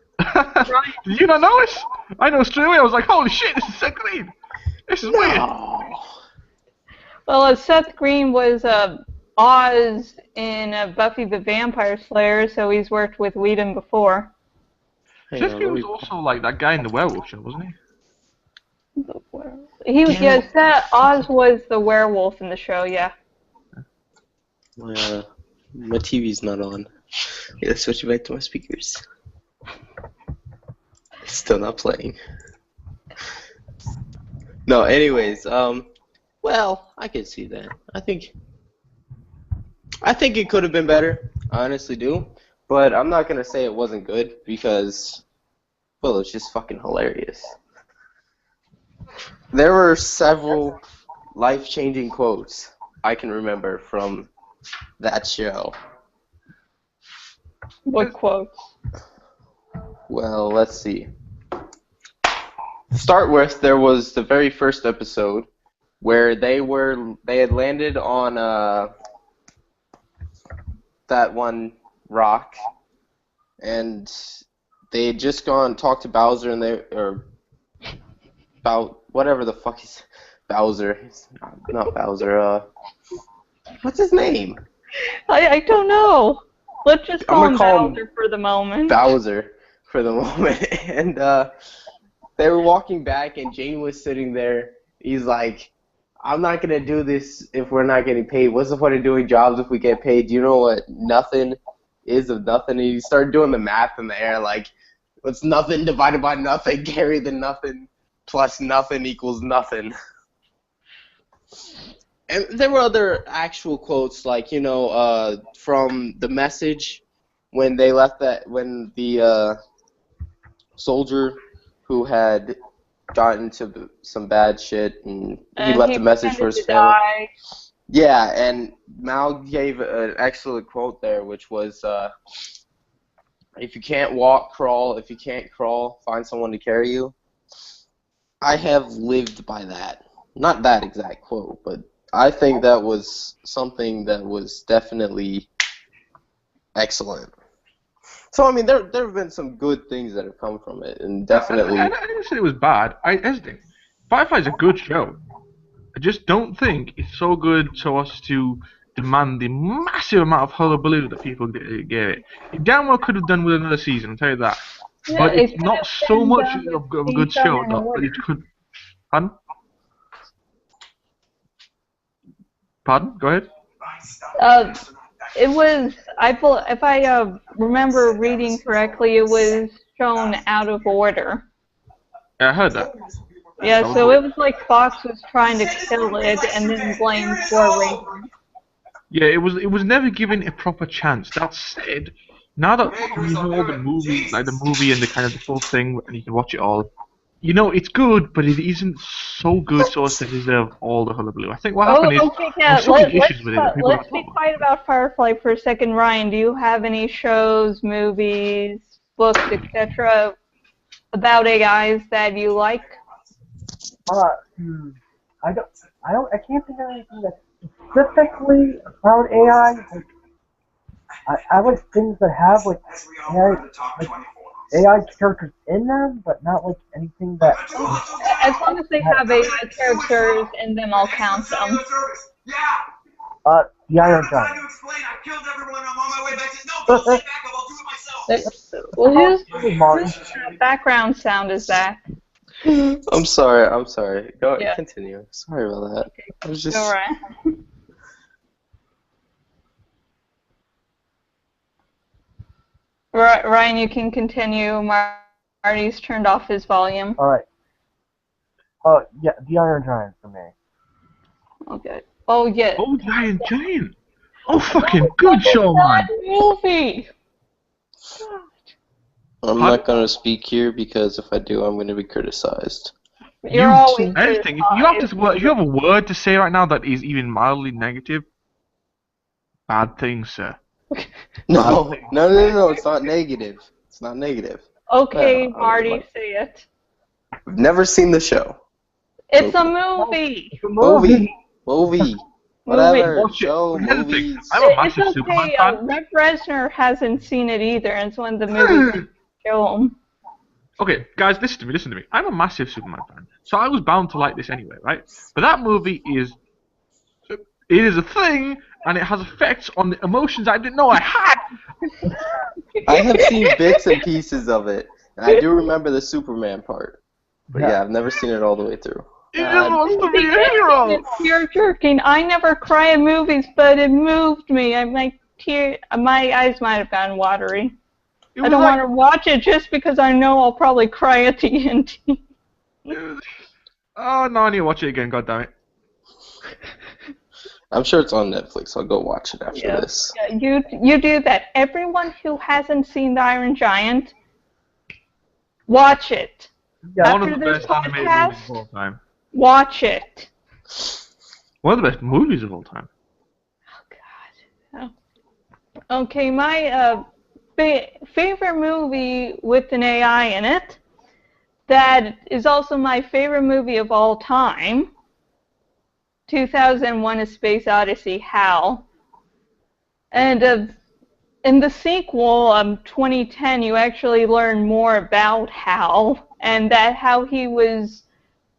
C: Did you not notice? I know straight away. I was like, holy shit, this is Seth Green. This is weird.
A: Well, Seth Green was Oz in Buffy the Vampire Slayer, so he's worked with Whedon before.
C: Seth Green was also like that guy in the werewolf show, wasn't he?
A: Oz was the werewolf in the show, yeah.
B: My TV's not on. I gotta switch it back to my speakers. It's still not playing. No, anyways, well, I can see that. I think it could have been better. I honestly do. But I'm not gonna say it wasn't good because, well, it's just fucking hilarious. There were several life-changing quotes I can remember from that show.
A: What quotes?
B: Well, let's see. To start with, there was the very first episode where they had landed on that one rock, and they had just gone talked to Bowser, and whatever the fuck is Bowser. It's not Bowser. What's his name?
A: I don't know. Let's just call him Bowser for the moment.
B: Bowser for the moment. And they were walking back, and Jane was sitting there. He's like, I'm not going to do this if we're not getting paid. What's the point of doing jobs if we get paid? Do you know what nothing is of nothing? And he started doing the math in the air, like, what's nothing divided by nothing? Carry the nothing plus nothing equals nothing. And there were other actual quotes, like, from The Message, when they left when the soldier who had gotten into some bad shit, and he left a message for his family.
A: Die.
B: Yeah, and Mal gave an excellent quote there, which was, if you can't walk, crawl. If you can't crawl, find someone to carry you. I have lived by that. Not that exact quote, but I think that was something that was definitely excellent. So I mean, there have been some good things that have come from it, and definitely.
C: I didn't say it was bad. Here's the thing. Firefly's a good show. I just don't think it's so good so as to demand the massive amount of hullabaloo that people gave it. It damn well could have done with another season, I'll tell you that.
A: Yeah,
C: But
A: it
C: it's
A: could
C: not
A: have
C: so
A: been
C: much
A: done
C: of
A: with
C: a good
A: season
C: show
A: and
C: that it
A: order.
C: could. Pardon? Pardon? Go ahead.
A: It was, if I remember reading correctly, it was shown out of order.
C: Yeah, I heard that.
A: Yeah, so it was like Fox was trying to kill it and then blamed poor ratings.
C: Yeah, it was never given a proper chance. That said, now that you know all the movie, like the movie and the kind of the full thing, and you can watch it all, you know it's good, but it isn't so good so as to deserve all the hullabaloo. I think what happened is
A: Okay,
C: there were so many issues with it that people
A: let's
C: don't
A: be
C: talk about.
A: quiet about Firefly for a second. Ryan, do you have any shows, movies, books, etc. about AIs that you like?
D: I can't think of anything that's specifically about AI. Like, I like things that have like AI characters in them, but not like anything that.
A: As long as they have AI characters in them, I'll count them.
D: The Iron Giant.
A: Well, whose background sound is that?
B: I'm sorry. Go
A: Yeah.
B: continue. Sorry about that.
A: Okay.
B: I was just.
A: All right. Ryan, you can continue. Marty's turned off his volume.
D: All right. Yeah, the Iron Giant for me.
A: Okay. Oh, yeah.
C: Oh, Giant Giant! Oh, fucking good show, man!
A: Movie!
B: I'm not gonna speak here because if I do, I'm gonna be criticized.
A: You're always
C: anything. If you have a word to say right now that is even mildly negative, bad things, sir.
B: No, it's not negative. It's not negative.
A: Okay,
B: Yeah,
A: Marty, say it.
B: I've never seen the show.
A: It's a movie.
B: Movie. Whatever.
C: Watch it.
B: Show,
C: Here's the thing.
B: movies.
C: I'm a massive
A: It's
C: Superman
A: okay.
C: fan.
A: Rev Reznor hasn't seen it either, and it's one of the movies that show him.
C: Okay, guys, listen to me. I'm a massive Superman fan, so I was bound to like this anyway, right? But that movie is a thing, and it has effects on the emotions I didn't know I had.
B: I have seen bits and pieces of it, and I do remember the Superman part. But yeah, I've never seen it all the way through.
C: He just wants to be a hero.
A: Tear jerking. I never cry in movies, but it moved me. My eyes might have gone watery. I don't want to watch it just because I know I'll probably cry at the end.
C: Oh no, I need to watch it again. God damn it.
B: I'm sure it's on Netflix. I'll go watch it after this.
A: Yeah, you do that. Everyone who hasn't seen The Iron Giant, watch it.
C: Yeah. One
A: After
C: of the
A: this
C: best animated movies of all time.
A: Watch it.
C: One of the best movies of all time.
A: Oh God. Oh. Okay, my favorite movie with an AI in it. That is also my favorite movie of all time. 2001: A Space Odyssey, HAL. And in the sequel, 2010, you actually learn more about HAL and how he was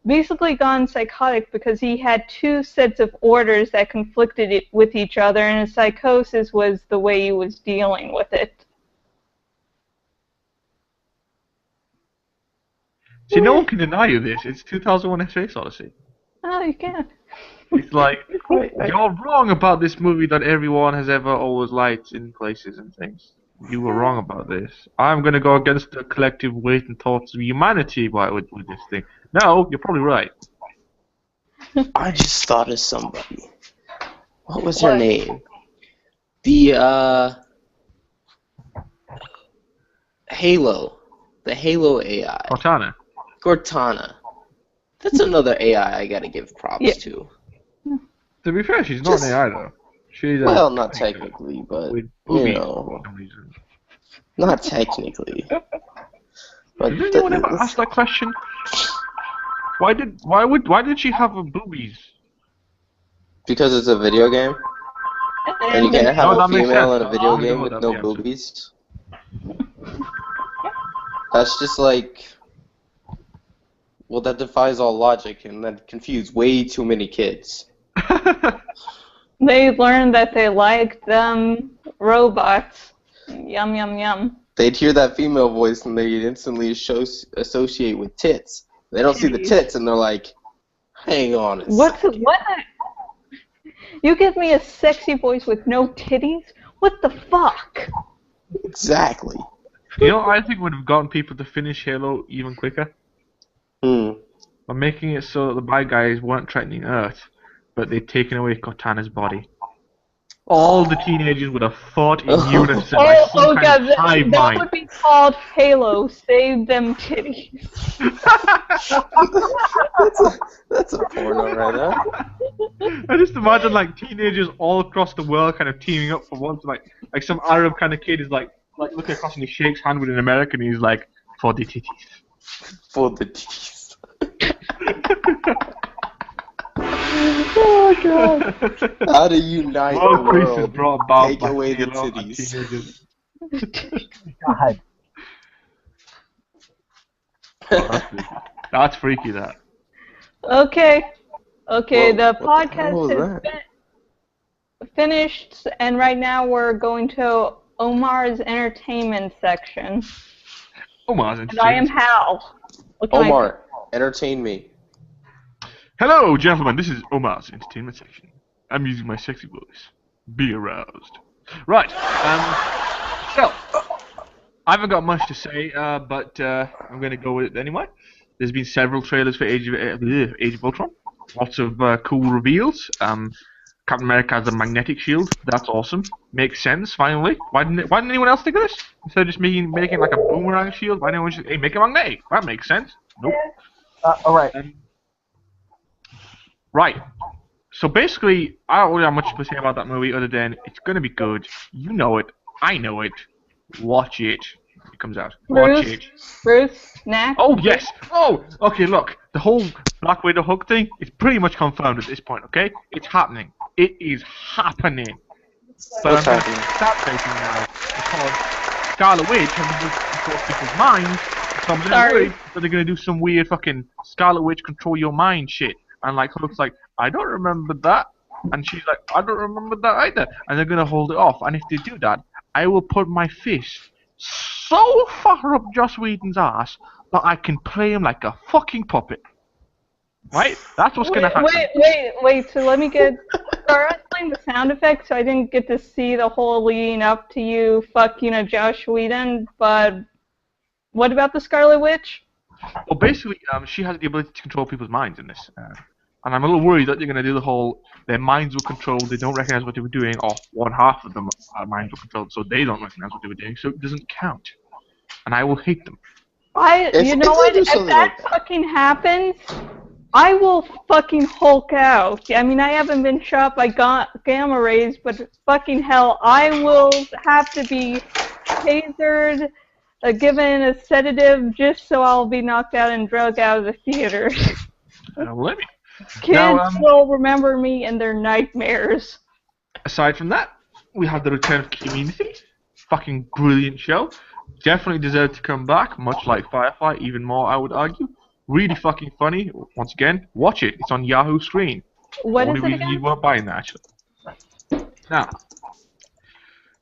A: basically gone psychotic because he had two sets of orders that conflicted with each other, and his psychosis was the way he was dealing with it.
C: See, no one can deny you this. It's 2001: A Space Odyssey.
A: Oh, you can.
C: It's like, you're wrong about this movie that everyone has ever always liked in places and things. You were wrong about this. I'm going to go against the collective weight and thoughts of humanity with this thing. No, you're probably right.
B: I just thought of somebody. What was her name? The, Halo. The Halo AI. Cortana. That's another AI I gotta give props to.
C: To be fair, she's not an AI though. She's
B: not technically, but you know, not technically. But
C: did anyone ever ask that question? Why did she have boobies?
B: Because it's a video game, and you can't have
C: No,
B: a
C: that makes
B: female in
C: sense.
B: a video
C: I
B: game
C: know
B: with
C: that,
B: no
C: yeah.
B: boobies. That's just like, well, that defies all logic, and that confused way too many kids.
A: They learned that they liked robots. Yum, yum, yum.
B: They'd hear that female voice, and they instantly associate with tits. They don't see the
A: Titties.
B: tits, and they're like, hang on a
A: What?
B: second.
A: You give me a sexy voice with no titties? What the fuck?
B: Exactly.
C: You know, I think would have gotten people to finish Halo even quicker by making it so that the bad guys weren't threatening Earth, but they'd taken away Cortana's body. All the teenagers would have fought in unison like some kind of hive
A: that
C: mind.
A: would be called Halo. Save them titties.
B: That's a porno right there.
C: I just imagine like teenagers all across the world kind of teaming up for once, like some Arab kind of kid is like looking across and he shakes hand with an American and he's like, for the titties.
B: For the teeth.
D: Oh god.
B: How to unite
C: World
B: the
C: peace is
B: world.
C: brought about
B: Take
C: by
B: away the
C: Halo and
B: titties.
C: teenagers.
D: God.
C: That's freaky, that.
A: Okay. Okay,
B: Whoa,
A: the
B: what the hell
A: podcast
B: was
A: has
B: that?
A: finished, and right now we're going to Omar's entertainment section.
C: Omar's
A: And I am
C: entertainment.
A: Hal. What can I
B: Omar, entertain me.
C: Hello, gentlemen. This is Omar's entertainment section. I'm using my sexy voice. Be aroused. Right. So I haven't got much to say, but I'm going to go with it anyway. There's been several trailers for Age of Ultron. Lots of cool reveals. Captain America has a magnetic shield. That's awesome. Makes sense. Finally. Why didn't anyone else think of this? Instead of just making like a boomerang shield, why didn't anyone just make it magnetic? That makes sense. Nope.
D: Alright.
C: Right. So basically, I don't really have much to say about that movie other than it's gonna be good. You know it. I know it. Watch it. It comes out. Watch it.
A: Bruce, Snack?
C: Oh yes. Oh, okay. Look, the whole Black Widow hook thing is pretty much confirmed at this point. Okay, it's happening. It is happening. But
B: What's
C: I'm going
B: happening?
C: to start thinking now because Scarlet Witch has control people's minds. So I'm
A: Sorry.
C: worried that they're gonna do some weird fucking Scarlet Witch control your mind shit. And like Hulk's like, I don't remember that. And she's like, I don't remember that either. And they're gonna hold it off. And if they do that, I will put my fist so far up Joss Whedon's ass that I can play him like a fucking puppet. Right? That's what's gonna happen.
A: Wait. So let me start playing the sound effects. So I didn't get to see the whole leading up to you fucking Josh Whedon. But what about the Scarlet Witch?
C: Well, basically, she has the ability to control people's minds in this. And I'm a little worried that they're going to do the whole, their minds were controlled, they don't recognize what they were doing, or one half of them minds were controlled, so they don't recognize what they were doing, so it doesn't count. And I will hate them.
A: You know what? If that fucking happens, I will fucking Hulk out. I mean, I haven't been shot by gamma rays, but fucking hell, I will have to be tasered, given a sedative, just so I'll be knocked out and drugged out of the theater.
C: Let me.
A: Kids
C: Now,
A: will remember me in their nightmares.
C: Aside from that, we have the return of Community. Fucking brilliant show. Definitely deserved to come back, much like Firefly, even more, I would argue. Really fucking funny. Once again, watch it. It's on Yahoo Screen.
A: What
C: Only
A: is it
C: reason
A: again?
C: you weren't buying that, actually. Now,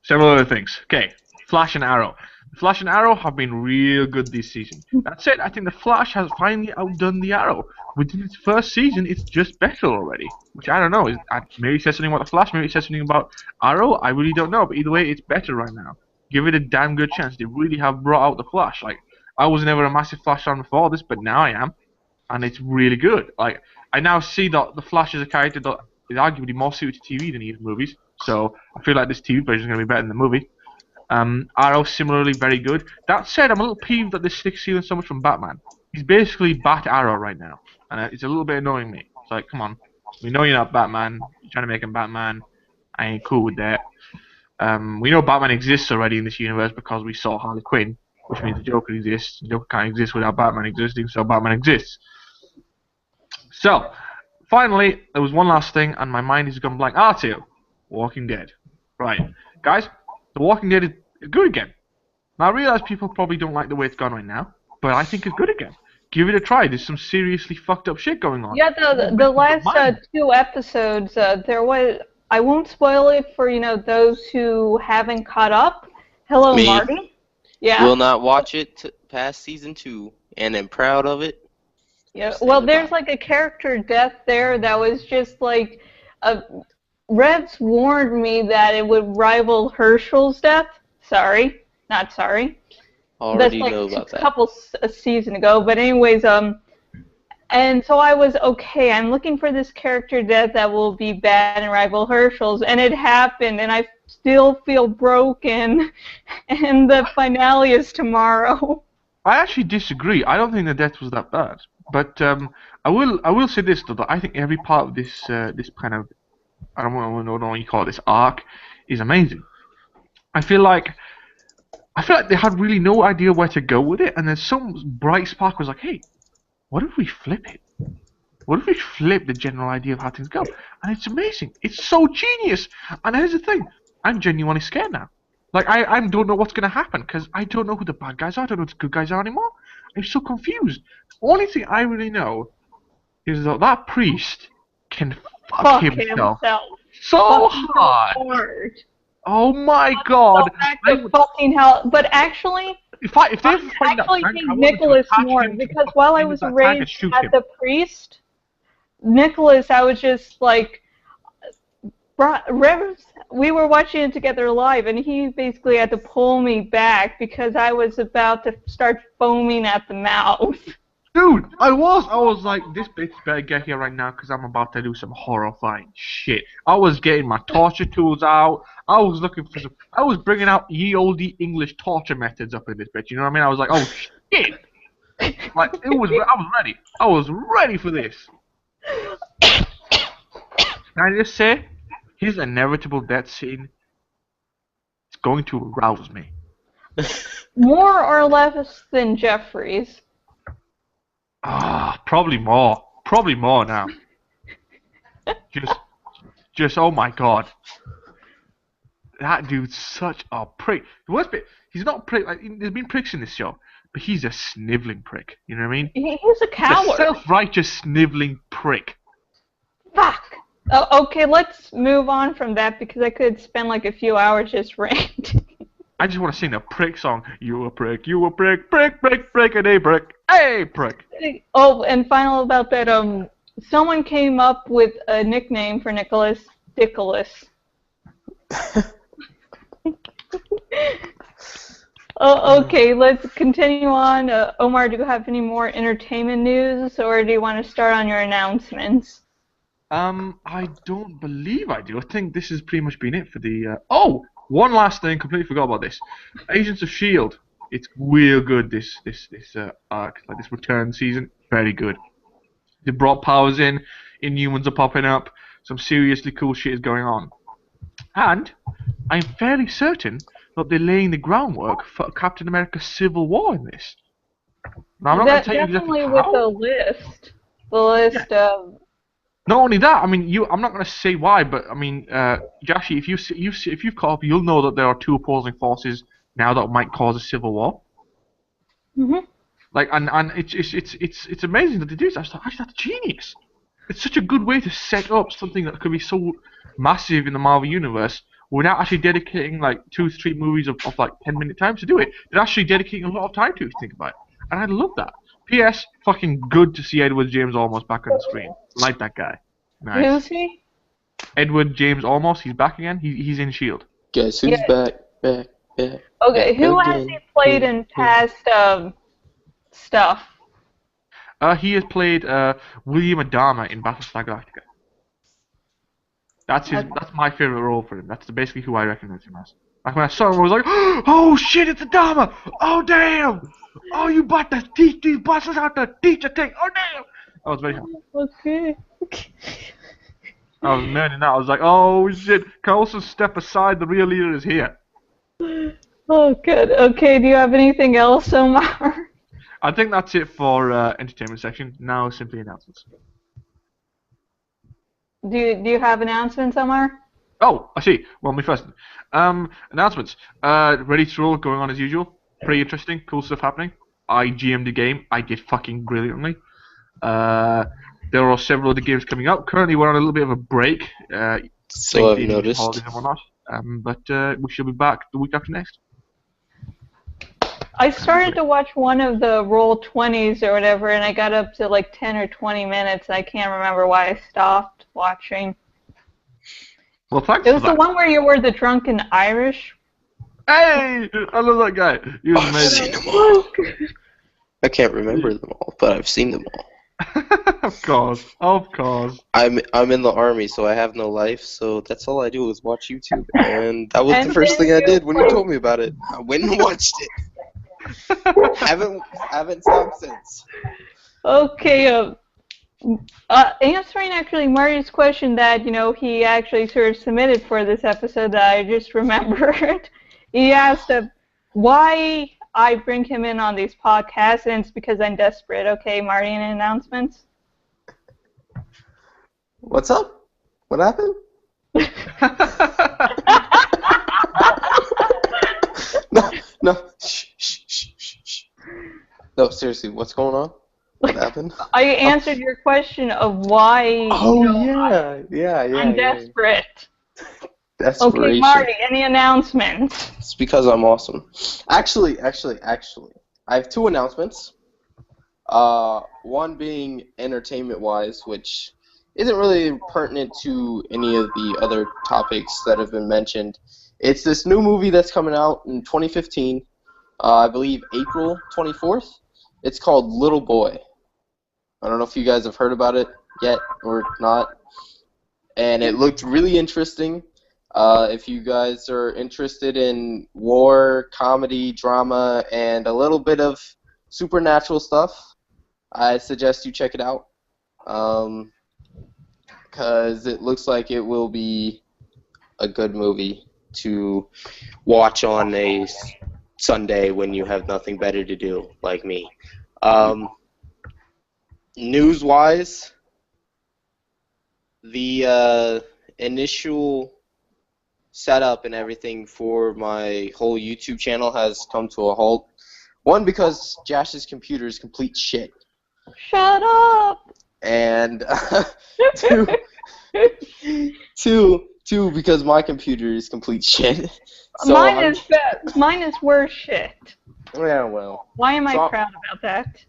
C: several other things. Okay, Flash and Arrow. Flash and Arrow have been real good this season. That said, I think the Flash has finally outdone the Arrow. Within its first season, it's just better already. Which I don't know. Maybe it says something about the Flash, maybe it says something about Arrow. I really don't know. But either way, it's better right now. Give it a damn good chance. They really have brought out the Flash. Like, I was never a massive Flash fan before this, but now I am. And it's really good. Like, I now see that the Flash is a character that is arguably more suited to TV than he is movies. So I feel like this TV version is going to be better than the movie. Arrow similarly very good. That said, I'm a little peeved that this sticks stealing so much from Batman. He's basically Bat Arrow right now, and it's a little bit annoying me. It's like, come on, we know you're not Batman. You're trying to make him Batman. I ain't cool with that. We know Batman exists already in this universe because we saw Harley Quinn, which means the Joker exists. The Joker can't exist without Batman existing, so Batman exists. So, finally, there was one last thing, and my mind has gone blank. R2, Walking Dead. Right. Guys, The Walking Dead is good again. Now, I realize people probably don't like the way it's gone right now, but I think it's good again. Give it a try. There's some seriously fucked up shit going on.
A: Yeah, the last 2 episodes, there was. I won't spoil it for those who haven't caught up. Hello,
B: Me.
A: Marty. Yeah.
B: Will not watch it past season 2, and am proud of it.
A: Yeah. Well, there's like a character death there that was just like, Revs warned me that it would rival Herschel's death. Sorry, not sorry.
B: Already
A: That's like
B: know about that.
A: a season ago. But anyways, and so I was okay. I'm looking for this character death that will be bad and rival Herschel's, and it happened, and I still feel broken. And the finale is tomorrow.
C: I actually disagree. I don't think the death was that bad. But I will say this though, that I think every part of this this kind of, I don't know what you call it, this arc, is amazing. I feel like they had really no idea where to go with it, and then some bright spark was like, hey, what if we flip it? What if we flip the general idea of how things go? And it's amazing. It's so genius. And here's the thing, I'm genuinely scared now. Like, I don't know what's going to happen, because I don't know who the bad guys are, I don't know who the good guys are anymore. I'm so confused. The only thing I really know is that priest can fuck himself so hard. Oh my god.
A: Fucking hell. But actually,
C: I
A: actually think Nicholas more, because while I was raised at the priest, Nicholas, I was just like, we were watching it together live, and he basically had to pull me back because I was about to start foaming at the mouth.
C: Dude, I was like, this bitch better get here right now because I'm about to do some horrifying shit. I was getting my torture tools out. I was looking for I was bringing out ye olde English torture methods up in this bitch. You know what I mean? I was like, oh shit. Like, I was ready. I was ready for this. Can I just say, his inevitable death scene is going to arouse me.
A: More or less than Jeffrey's.
C: Probably more. Probably more now. Just oh my god. That dude's such a prick. The worst bit, he's not a prick, like, there's been pricks in this show, but he's a sniveling prick. You know what I mean?
A: He's a coward.
C: A self-righteous sniveling prick.
A: Fuck! Okay, let's move on from that because I could spend like a few hours just ranting.
C: I just want to sing a prick song. You a prick, prick, prick, prick, and a prick, hey, prick.
A: Oh, and final about that, someone came up with a nickname for Nicholas, Dickolas. Oh, okay, let's continue on. Omar, do you have any more entertainment news, or do you want to start on your announcements?
C: I don't believe I do. I think this has pretty much been it for the, one last thing, completely forgot about this. Agents of S.H.I.E.L.D. It's real good, this arc, like this return season, very good. They brought powers in, Inhumans are popping up, some seriously cool shit is going on. And I'm fairly certain that they're laying the groundwork for Captain America Civil War in this. Now, I'm not going to tell you exactly
A: with the list. The list of...
C: Not only that, I mean, I'm not going to say why, but I mean, Jashi, if you've caught up, you'll know that there are two opposing forces now that might cause a civil war.
A: Mhm.
C: Like, and it's amazing that they do this. Actually, that's genius. It's such a good way to set up something that could be so massive in the Marvel universe without actually dedicating like 2-3 movies of like 10-minute times to do it. They're actually dedicating a lot of time to it, if you think about it. And I love that. P.S. Fucking good to see Edward James Olmos back on the screen. Like that guy. Nice.
A: Who's he?
C: Edward James Olmos. He's back again. He's in S.H.I.E.L.D.
B: Guess who's back?
A: Okay, who has he played in past stuff?
C: He has played William Adama in Battlestar Galactica. That's my favorite role for him. That's basically who I recognize him as. Like when I saw him, I was like, oh shit, it's Adama! Oh damn! Oh, you bought to teach these bosses how to teach a thing! Oh damn! I was very happy.
A: Okay.
C: I was nerding out. I was like, oh shit! Can I also step aside? The real leader is here.
A: Oh, good. Okay, do you have anything else, Omar?
C: I think that's it for entertainment section. Now simply announcements.
A: Do you have announcements, Omar?
C: Oh, I see. Well, me first. Announcements. Ready to roll, going on as usual. Pretty interesting, cool stuff happening. I GM'd the game. I did fucking brilliantly. There are several other games coming up. Currently, we're on a little bit of a break.
B: So I've
C: Thanksgiving,
B: noticed.
C: holidays and whatnot. But we should be back the week after next.
A: I started to watch one of the Roll20s or whatever, and I got up to like 10 or 20 minutes. I can't remember why I stopped watching.
C: Well, thanks
A: It was
C: for
A: the
C: that.
A: one where you were the drunken Irish.
C: Hey! I love that guy. He was
B: I've
C: amazing.
B: seen them all. I can't remember them all, but I've seen them all.
C: Of course.
B: I'm in the army, so I have no life. So that's all I do is watch YouTube, and that was
A: And
B: the first
A: then
B: thing I
A: you
B: did when you
A: play-
B: told me about it. I went and watched it. haven't stopped since.
A: Okay, answering actually Marty's question that, he actually sort of submitted for this episode that I just remembered. He asked why I bring him in on these podcasts, and it's because I'm desperate. Okay, Marty, any announcements?
B: What's up? What happened? No. Shh. No, seriously, what's going on? What happened?
A: I answered your question of why I'm desperate.
B: Desperation.
A: Okay, Marty, any announcements?
B: It's because I'm awesome. Actually, I have two announcements. One being entertainment-wise, which isn't really pertinent to any of the other topics that have been mentioned. It's this new movie that's coming out in 2015, I believe April 24th. It's called Little Boy. I don't know if you guys have heard about it yet or not. And it looked really interesting. If you guys are interested in war, comedy, drama, and a little bit of supernatural stuff, I suggest you check it out. Because it looks like it will be a good movie to watch on a Sunday when you have nothing better to do, like me. News-wise, the initial setup and everything for my whole YouTube channel has come to a halt. One, because Jash's computer is complete shit.
A: Shut up!
B: And two, because my computer is complete shit. So
A: Mine is worse shit.
B: Yeah, well.
A: Why am I proud about that?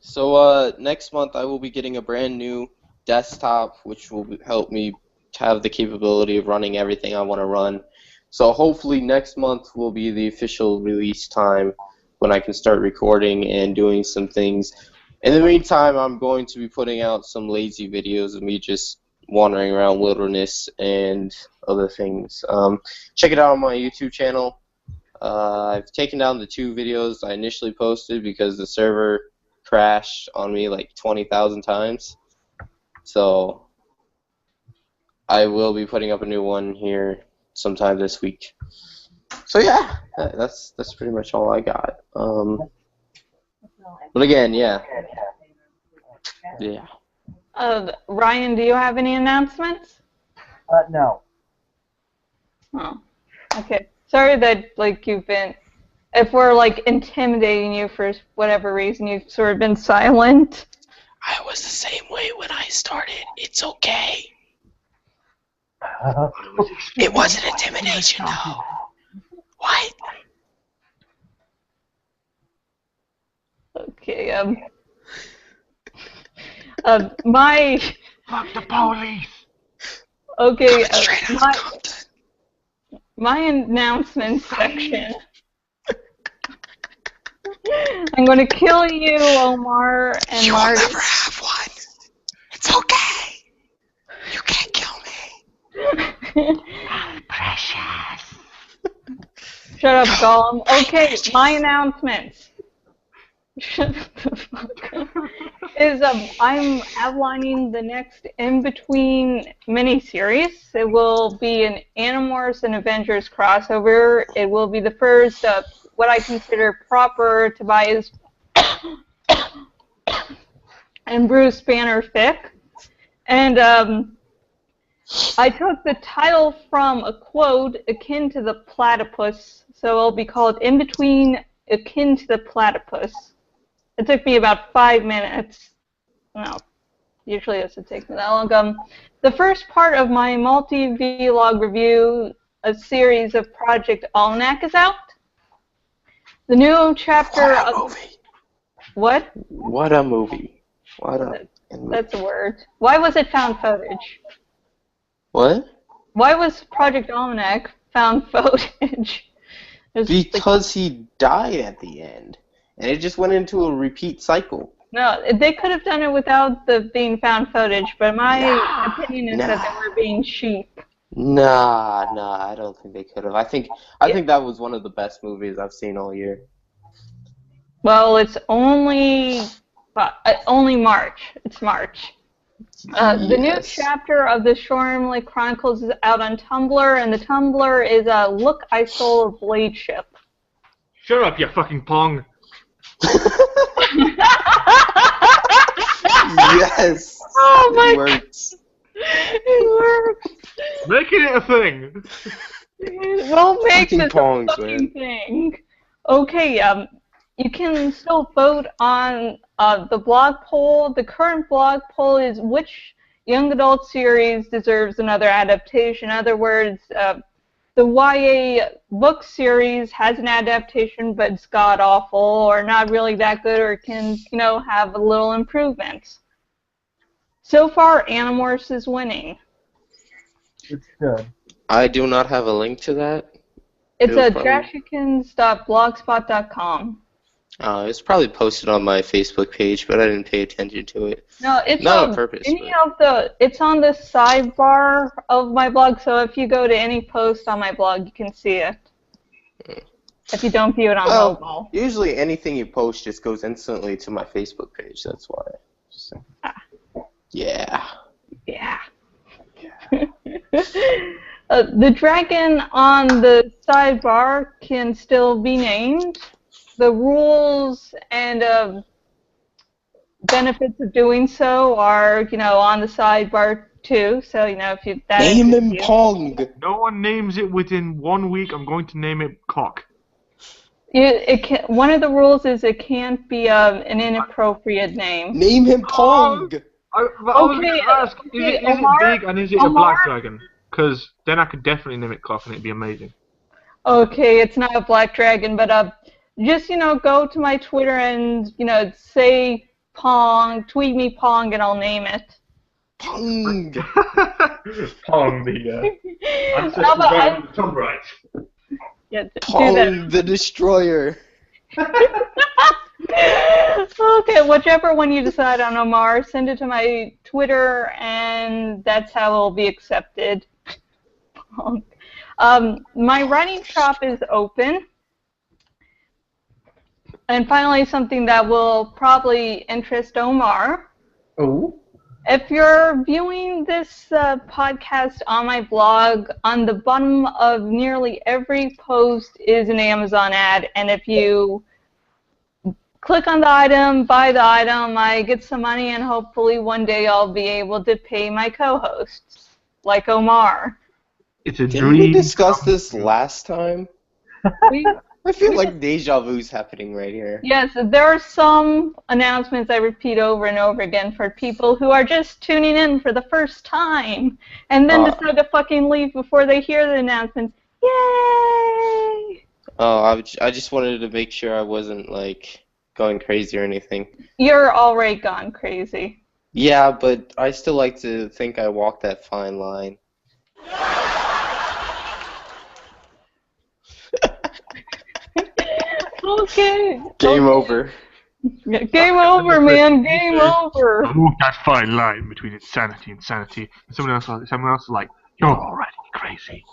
B: So next month I will be getting a brand new desktop, which will help me have the capability of running everything I want to run. So hopefully next month will be the official release time when I can start recording and doing some things. In the meantime, I'm going to be putting out some lazy videos of me just wandering around wilderness and other things. Check it out on my YouTube channel. I've taken down the 2 videos I initially posted because the server crashed on me like 20,000 times. So I will be putting up a new one here sometime this week. So yeah, that's pretty much all I got. But again, yeah.
A: Ryan, do you have any announcements?
D: No.
A: Oh, okay. Sorry that you've been. If we're intimidating you for whatever reason, you've sort of been silent.
B: I was the same way when I started. It's okay. It wasn't intimidation, though. What?
A: Okay.
C: Fuck the police!
A: Okay.
B: Straight out of Compton.
A: My announcement section. I'm going to kill you, Omar and
B: You
A: Marty.
B: will never have one. It's okay. You can't kill me. Precious.
A: Shut up, Gollum. Okay, my announcements. Shut the fuck up. I'm outlining the next in-between miniseries. It will be an Animorphs and Avengers crossover. It will be the first of what I consider proper Tobias and Bruce Banner fic. And I took the title from a quote akin to the platypus, so it'll be called In Between Akin to the Platypus. It took me about 5 minutes. No, usually it doesn't take me that long. The first part of my multi-vlog review, a series of Project Almanac, is out. The new chapter
B: What a
A: of...
B: movie.
A: What?
B: What a movie. What a...
A: That's a word. Why was it found footage?
B: What?
A: Why was Project Almanac found footage?
B: Because he died at the end. And it just went into a repeat cycle.
A: No, they could have done it without the being found footage, but my opinion is that they were being sheep.
B: Nah, I don't think they could have. I think that was one of the best movies I've seen all year.
A: Well, it's only March. It's March. The new chapter of the Shormley Chronicles is out on Tumblr, and the Tumblr is Look, I Stole a Blade Ship.
C: Shut up, you fucking pong.
B: Yes!
A: Oh my
B: It works.
A: It works!
C: Making it a thing!
A: We'll make
B: Fucking
A: this
B: pongs,
A: a fucking
B: man.
A: thing. Okay, you can still vote on the blog poll. The current blog poll is which young adult series deserves another adaptation. In other words, the YA book series has an adaptation, but it's god-awful, or not really that good, or can, have a little improvement. So far, Animorphs is winning.
D: It's good.
B: I do not have a link to that.
A: It's
B: It'll
A: at
B: probably-
A: jashikins.blogspot.com.
B: It's probably posted on my Facebook page, but I didn't pay attention to it.
A: No, it's
B: Not
A: on
B: on purpose.
A: it's on the sidebar of my blog, so if you go to any post on my blog, you can see it. If you don't view it on mobile.
B: Usually anything you post just goes instantly to my Facebook page, that's why. Yeah.
A: Yeah. The dragon on the sidebar can still be named. The rules and benefits of doing so are, on the sidebar too. So, if you
B: Name him Pong.
C: No one names it within 1 week. I'm going to name it Cock.
A: One of the rules is it can't be an inappropriate name.
B: Name him Pong.
C: I was going to ask, is it big and is it a black dragon? Because then I could definitely name it Cock and it'd be amazing.
A: Okay, it's not a black dragon, but just, go to my Twitter and, say Pong, tweet me Pong, and I'll name it.
B: Pong.
C: Pong, the
A: How about
C: Tom Bright.
A: Yeah, do
B: Pong
A: that.
B: the Destroyer.
A: Okay, whichever one you decide on, Omar, send it to my Twitter, and that's how it'll be accepted. My writing shop is open. And finally, something that will probably interest Omar.
C: Oh?
A: If you're viewing this podcast on my blog, on the bottom of nearly every post is an Amazon ad, and if you click on the item, buy the item, I get some money, and hopefully one day I'll be able to pay my co-hosts, like Omar.
C: It's a
B: Didn't
C: dream.
B: we discuss this last time?
A: We,
B: I feel like deja vu's happening right here.
A: yes, there are some announcements I repeat over and over again for people who are just tuning in for the first time, and then decide to fucking leave before they hear the announcements. Yay!
B: Oh, I just wanted to make sure I wasn't, like, going crazy or anything.
A: You're already gone crazy.
B: Yeah, but I still like to think I walked that fine line.
A: Okay.
B: Game over.
A: Game over, man. Game over.
C: Walk that fine line between insanity and sanity. And someone else is like, you're already crazy.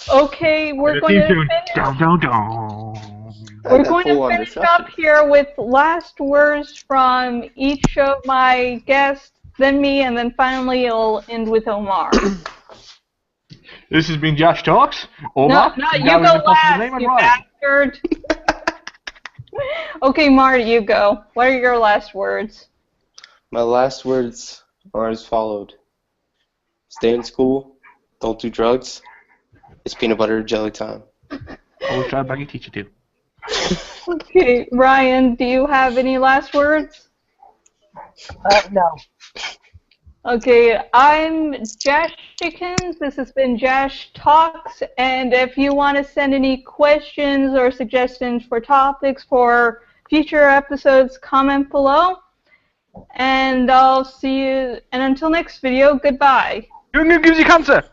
A: Okay, we're going to finish. We're going to finish up here with last words from each of my guests, then me, and then finally it'll end with Omar.
C: This has been Jash Talks. Omar.
A: No, you go last, you bastard. Okay, Marty, you go. What are your last words?
B: My last words are as followed. Stay in school. Don't do drugs. It's peanut butter and jelly time.
C: Always try to bang your teacher too.
A: Okay, Ryan, do you have any last words?
D: No.
A: Okay, I'm Jash Chickens. This has been Jash Talks, and if you want to send any questions or suggestions for topics for future episodes, comment below. And I'll see you, and until next video, goodbye.
C: Young gives you cancer!